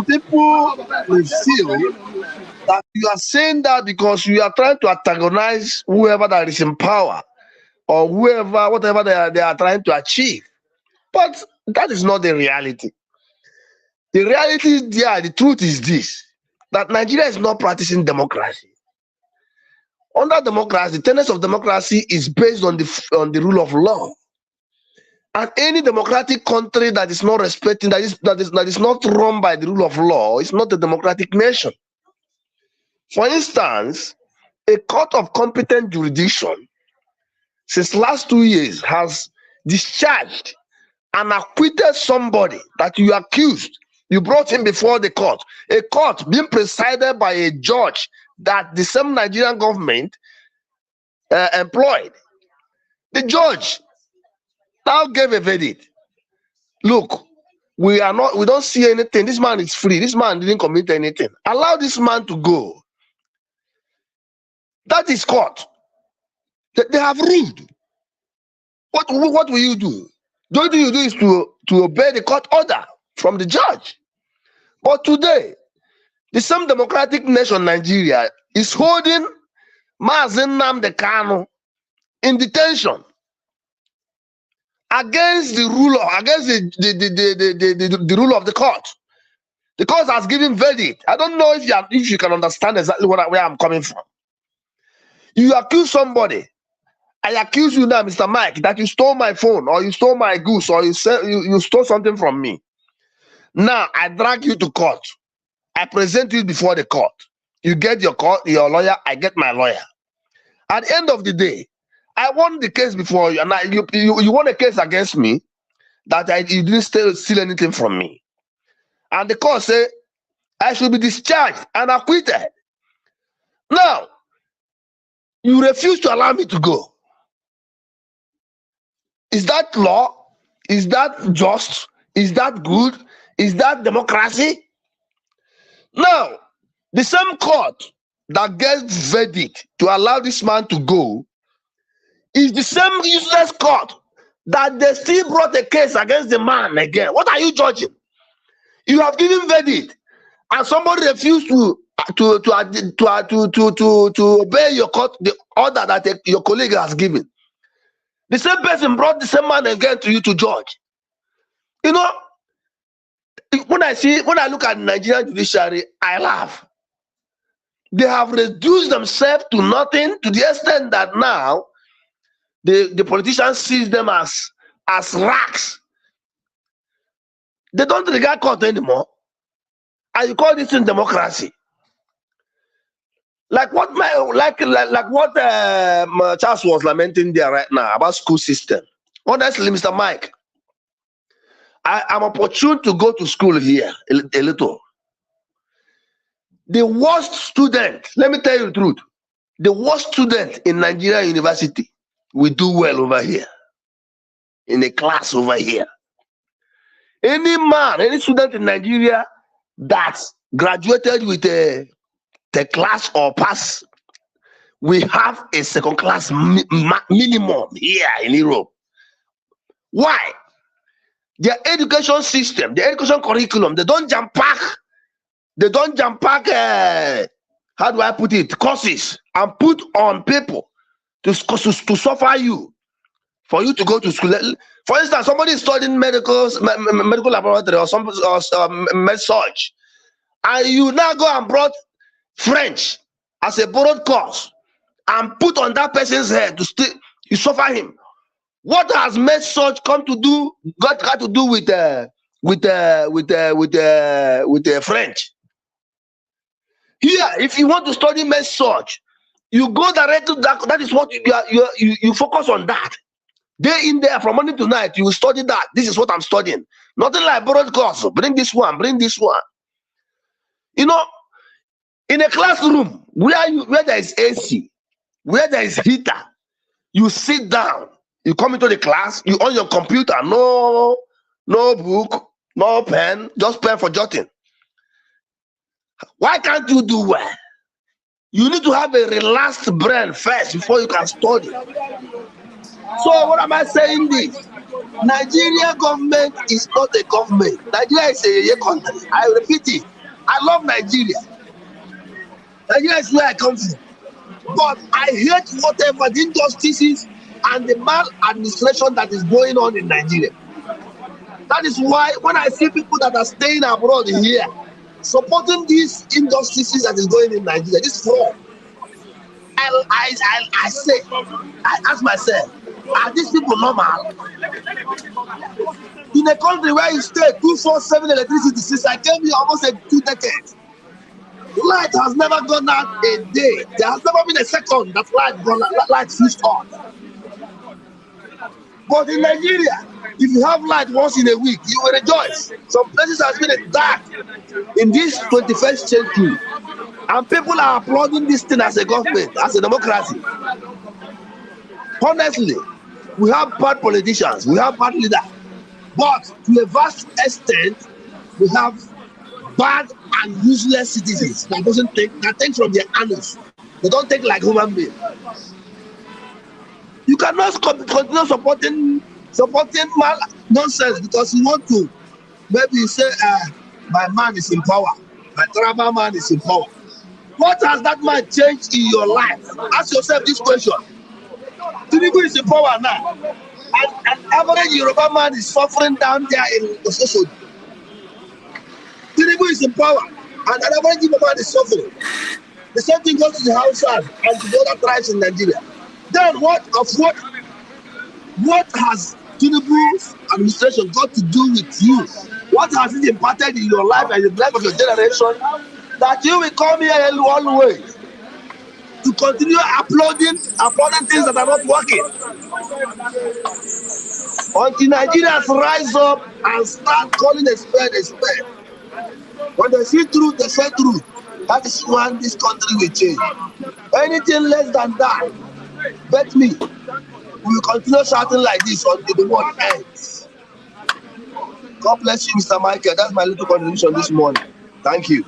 people will feel that you are saying that because you are trying to antagonize whoever that is in power. or whoever, whatever they are trying to achieve. But that is not the reality. The reality is there, the truth is this, that Nigeria is not practicing democracy. Under democracy, the tenets of democracy is based on the rule of law. And any democratic country that is not respecting, that is not run by the rule of law, is not a democratic nation. For instance, a court of competent jurisdiction since last 2 years has discharged and acquitted somebody that you accused. You brought him before the court. A court being presided by a judge that the same Nigerian government employed. The judge now gave a verdict. Look, we don't see anything. This man is free. This man didn't commit anything. Allow this man to go. That is court. They have ruled. What will you do? The only thing you do is to obey the court order from the judge. But today, the same democratic nation, Nigeria, is holding Mazen Nnamdi Kanu in detention against the rule, against the rule of the court. The court has given verdict. I don't know if you can understand exactly where I'm coming from. You accuse somebody. I accuse you now, Mr. Mike, that you stole my phone, or you stole my goose, or you stole something from me. Now I drag you to court. I present you before the court. You get your lawyer, I get my lawyer. At the end of the day, I won the case before you, and you won a case against me that you didn't steal anything from me. And the court said I should be discharged and acquitted. Now, you refuse to allow me to go. Is that law? Is that just? Is that good? Is that democracy? Now, the same court that gets verdict to allow this man to go is the same useless court that they still brought a case against the man again. What are you judging? You have given verdict, and somebody refused to obey your court, the order that your colleague has given. The same person brought the same man again to you to judge. You know, when I look at the Nigerian judiciary, I laugh. They have reduced themselves to nothing, to the extent that now the politicians see them as racks. They don't regard court anymore. And you call this in democracy. Like what Charles was lamenting there right now about school system. Honestly, Mr. Mike, I'm opportune to go to school here a little. The worst student, let me tell you the truth, the worst student in Nigeria university will do well over here, in a class over here. Any student in Nigeria that graduated with a class or pass, we have a second class minimum here in Europe. Why? Their education system, their education curriculum, they don't jump pack. They don't jump pack, how do I put it, courses and put on people to suffer you, for you to go to school. For instance, somebody is studying medical laboratory or med surg, and you now go and brought French as a borrowed course and put on that person's head to you suffer him. What has med surg got to do with French? Here, if you want to study med surg, you go direct to that. That is what you focus on that. Day in there, from morning to night, you will study that. This is what I'm studying. Nothing like borrowed course. Bring this one, bring this one. You know, in a classroom where there is AC, where there is heater, you sit down, you come into the class, you on your computer, no book, no pen, just pen for jotting. Why can't you do well? You need to have a relaxed brain first before you can study. So what am I saying this? Nigeria government is not a government. Nigeria is a country. I repeat it. I love Nigeria. Nigeria is where I come from. But I hate whatever the injustices and the maladministration that is going on in Nigeria. That is why when I see people that are staying abroad here, supporting these injustices that is going in Nigeria, this fraud, I say, I ask myself, are these people normal? In a country where you stay 247 electricity since I came here almost 2 decades, light has never gone out a day. There has never been a second that light switched on. But in Nigeria, if you have light once in a week, you will rejoice. Some places has been dark in this 21st century, and people are applauding this thing as a government, as a democracy. Honestly, we have bad politicians, we have bad leaders, but to a vast extent, we have bad and useless citizens that doesn't think, that think from their anus. They don't think like human beings. You cannot continue supporting nonsense because you want to maybe say my man is in power, my tribal man is in power. What has that man changed in your life? Ask yourself this question. Tinubu is in power now, and an average Yoruba man is suffering down there in the social. Tinubu is in power, and an average Yoruba man is suffering. The same thing goes to the Hausa and to the other tribes in Nigeria. Then what has Tinubu's administration got to do with you? What has it imparted in your life and in the life of your generation that you will come here always to continue applauding things that are not working? Until Nigerians rise up and start calling a spade a spade. When they see truth, they say truth. That is when this country will change. Anything less than that, bet me, we will continue shouting like this until the world ends. God bless you, Mr. Michael. That's my little contribution this morning. Thank you.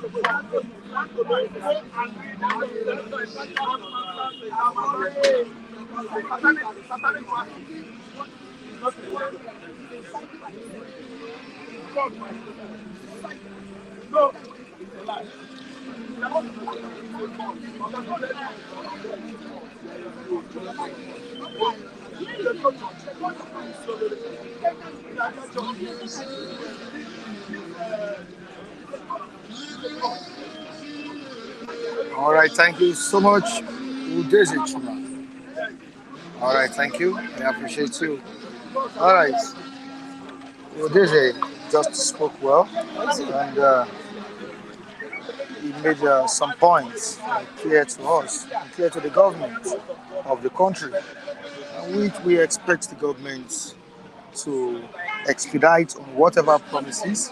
All right, thank you so much. All right, thank you. I appreciate you. All right. Udeze just spoke well, and he made some points clear to us, and clear to the government of the country, which we expect the government to expedite on whatever promises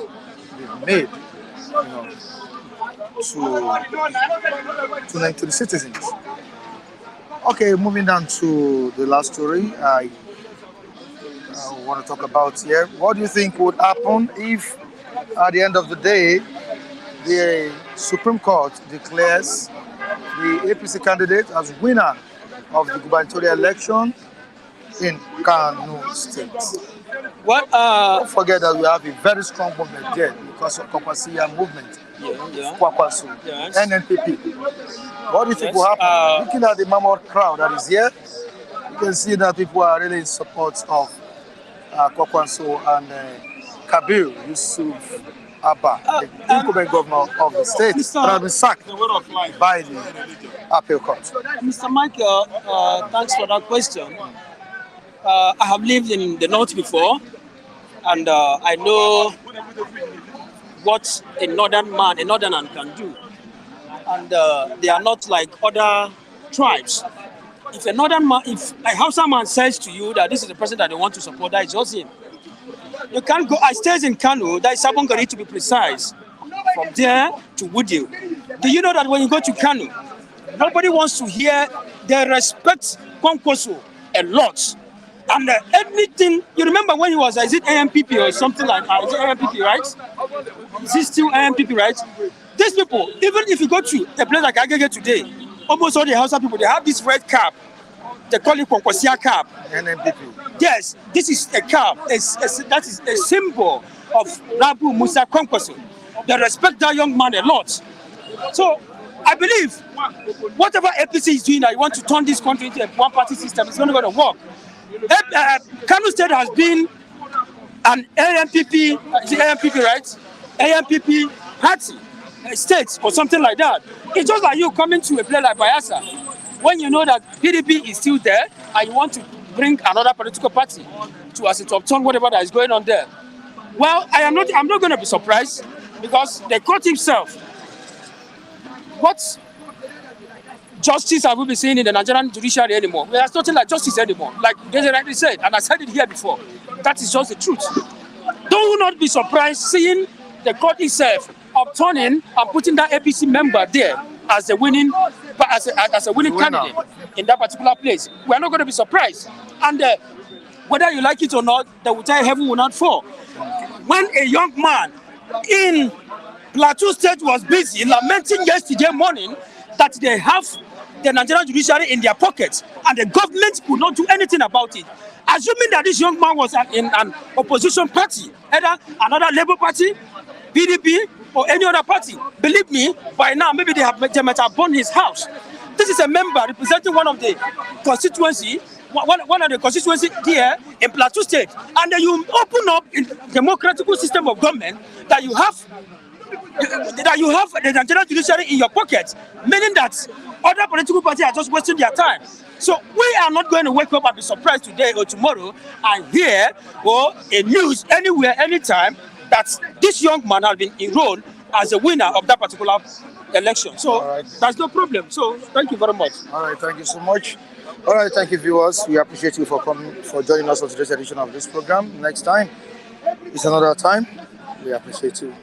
they've made, to the citizens. Okay, moving down to the last story I want to talk about here. What do you think would happen if, at the end of the day, the Supreme Court declares the APC candidate as winner of the gubernatorial election in Kano State? Well, don't forget that we have a very strong movement there because of Kwakwasiya movement, Kwakwasu, NNPP. What do you think will happen? Looking at the mammoth crowd that is here, you can see that people are really in support of Kwakwasu and Kabir Yusuf Abba, the incumbent governor of the state, that has been sacked by the appeal court. Mr. Michael, thanks for that question. I have lived in the north before, and I know what a northerner can do. And they are not like other tribes. If a Hausa man says to you that this is the person that they want to support, that is just him. You can't go. I stay in Kano, that is Sabongari to be precise, from there to Woodhill. Do you know that when you go to Kano, nobody wants to hear, they respect Kwankwaso a lot. And anything, you remember when he was, is it AMPP or something like that? Is it AMPP, right? Is it still AMPP, right? These people, even if you go to a place like Agege today, almost all the Hausa people, they have this red cap. They call it Kwakwasiya cap. NNPP. Yes, this is a cap. That is a symbol of Rabu Musa Kwankwaso. They respect that young man a lot. So I believe whatever APC is doing, I want to turn this country into a one-party system. It's not going to work. Kano State has been an AMPP, is it AMPP, right? AMPP party, state or something like that. It's just like you coming to a place like Bayelsa, when you know that PDP is still there and you want to bring another political party to as it upturn whatever that is going on there. Well, I'm not going to be surprised because the court himself, what justice have we been seeing in the Nigerian judiciary anymore? There's nothing like justice anymore. Like they rightly said, and I said it here before, that is just the truth. Don't not be surprised seeing the court itself upturning and putting that APC member there as a winning candidate in that particular place. We're not going to be surprised. And whether you like it or not, the entire heaven will not fall. When a young man in Plateau State was busy lamenting yesterday morning that they have the Nigerian judiciary in their pockets and the government could not do anything about it, assuming that this young man was in an opposition party, either another Labour Party, PDP, or any other party, believe me, by now maybe they might have burned his house. This is a member representing one of the constituency here in Plateau State, and then you open up in democratic system of government that you have the Nigerian judiciary in your pocket, meaning that other political parties are just wasting their time. So we are not going to wake up and be surprised today or tomorrow and hear or a news anywhere, anytime that this young man has been enrolled as a winner of that particular election. So that's no problem. So thank you very much. All right, thank you so much. All right, thank you, viewers. We appreciate you for joining us on today's edition of this program. Next time, it's another time. We appreciate you.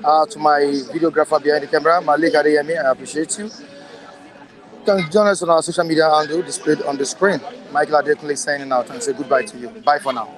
To my videographer behind the camera, Malik Adeyemi, I appreciate you. You can join us on our social media handle displayed on the screen. Michael Adekunle signing out and say goodbye to you. Bye for now.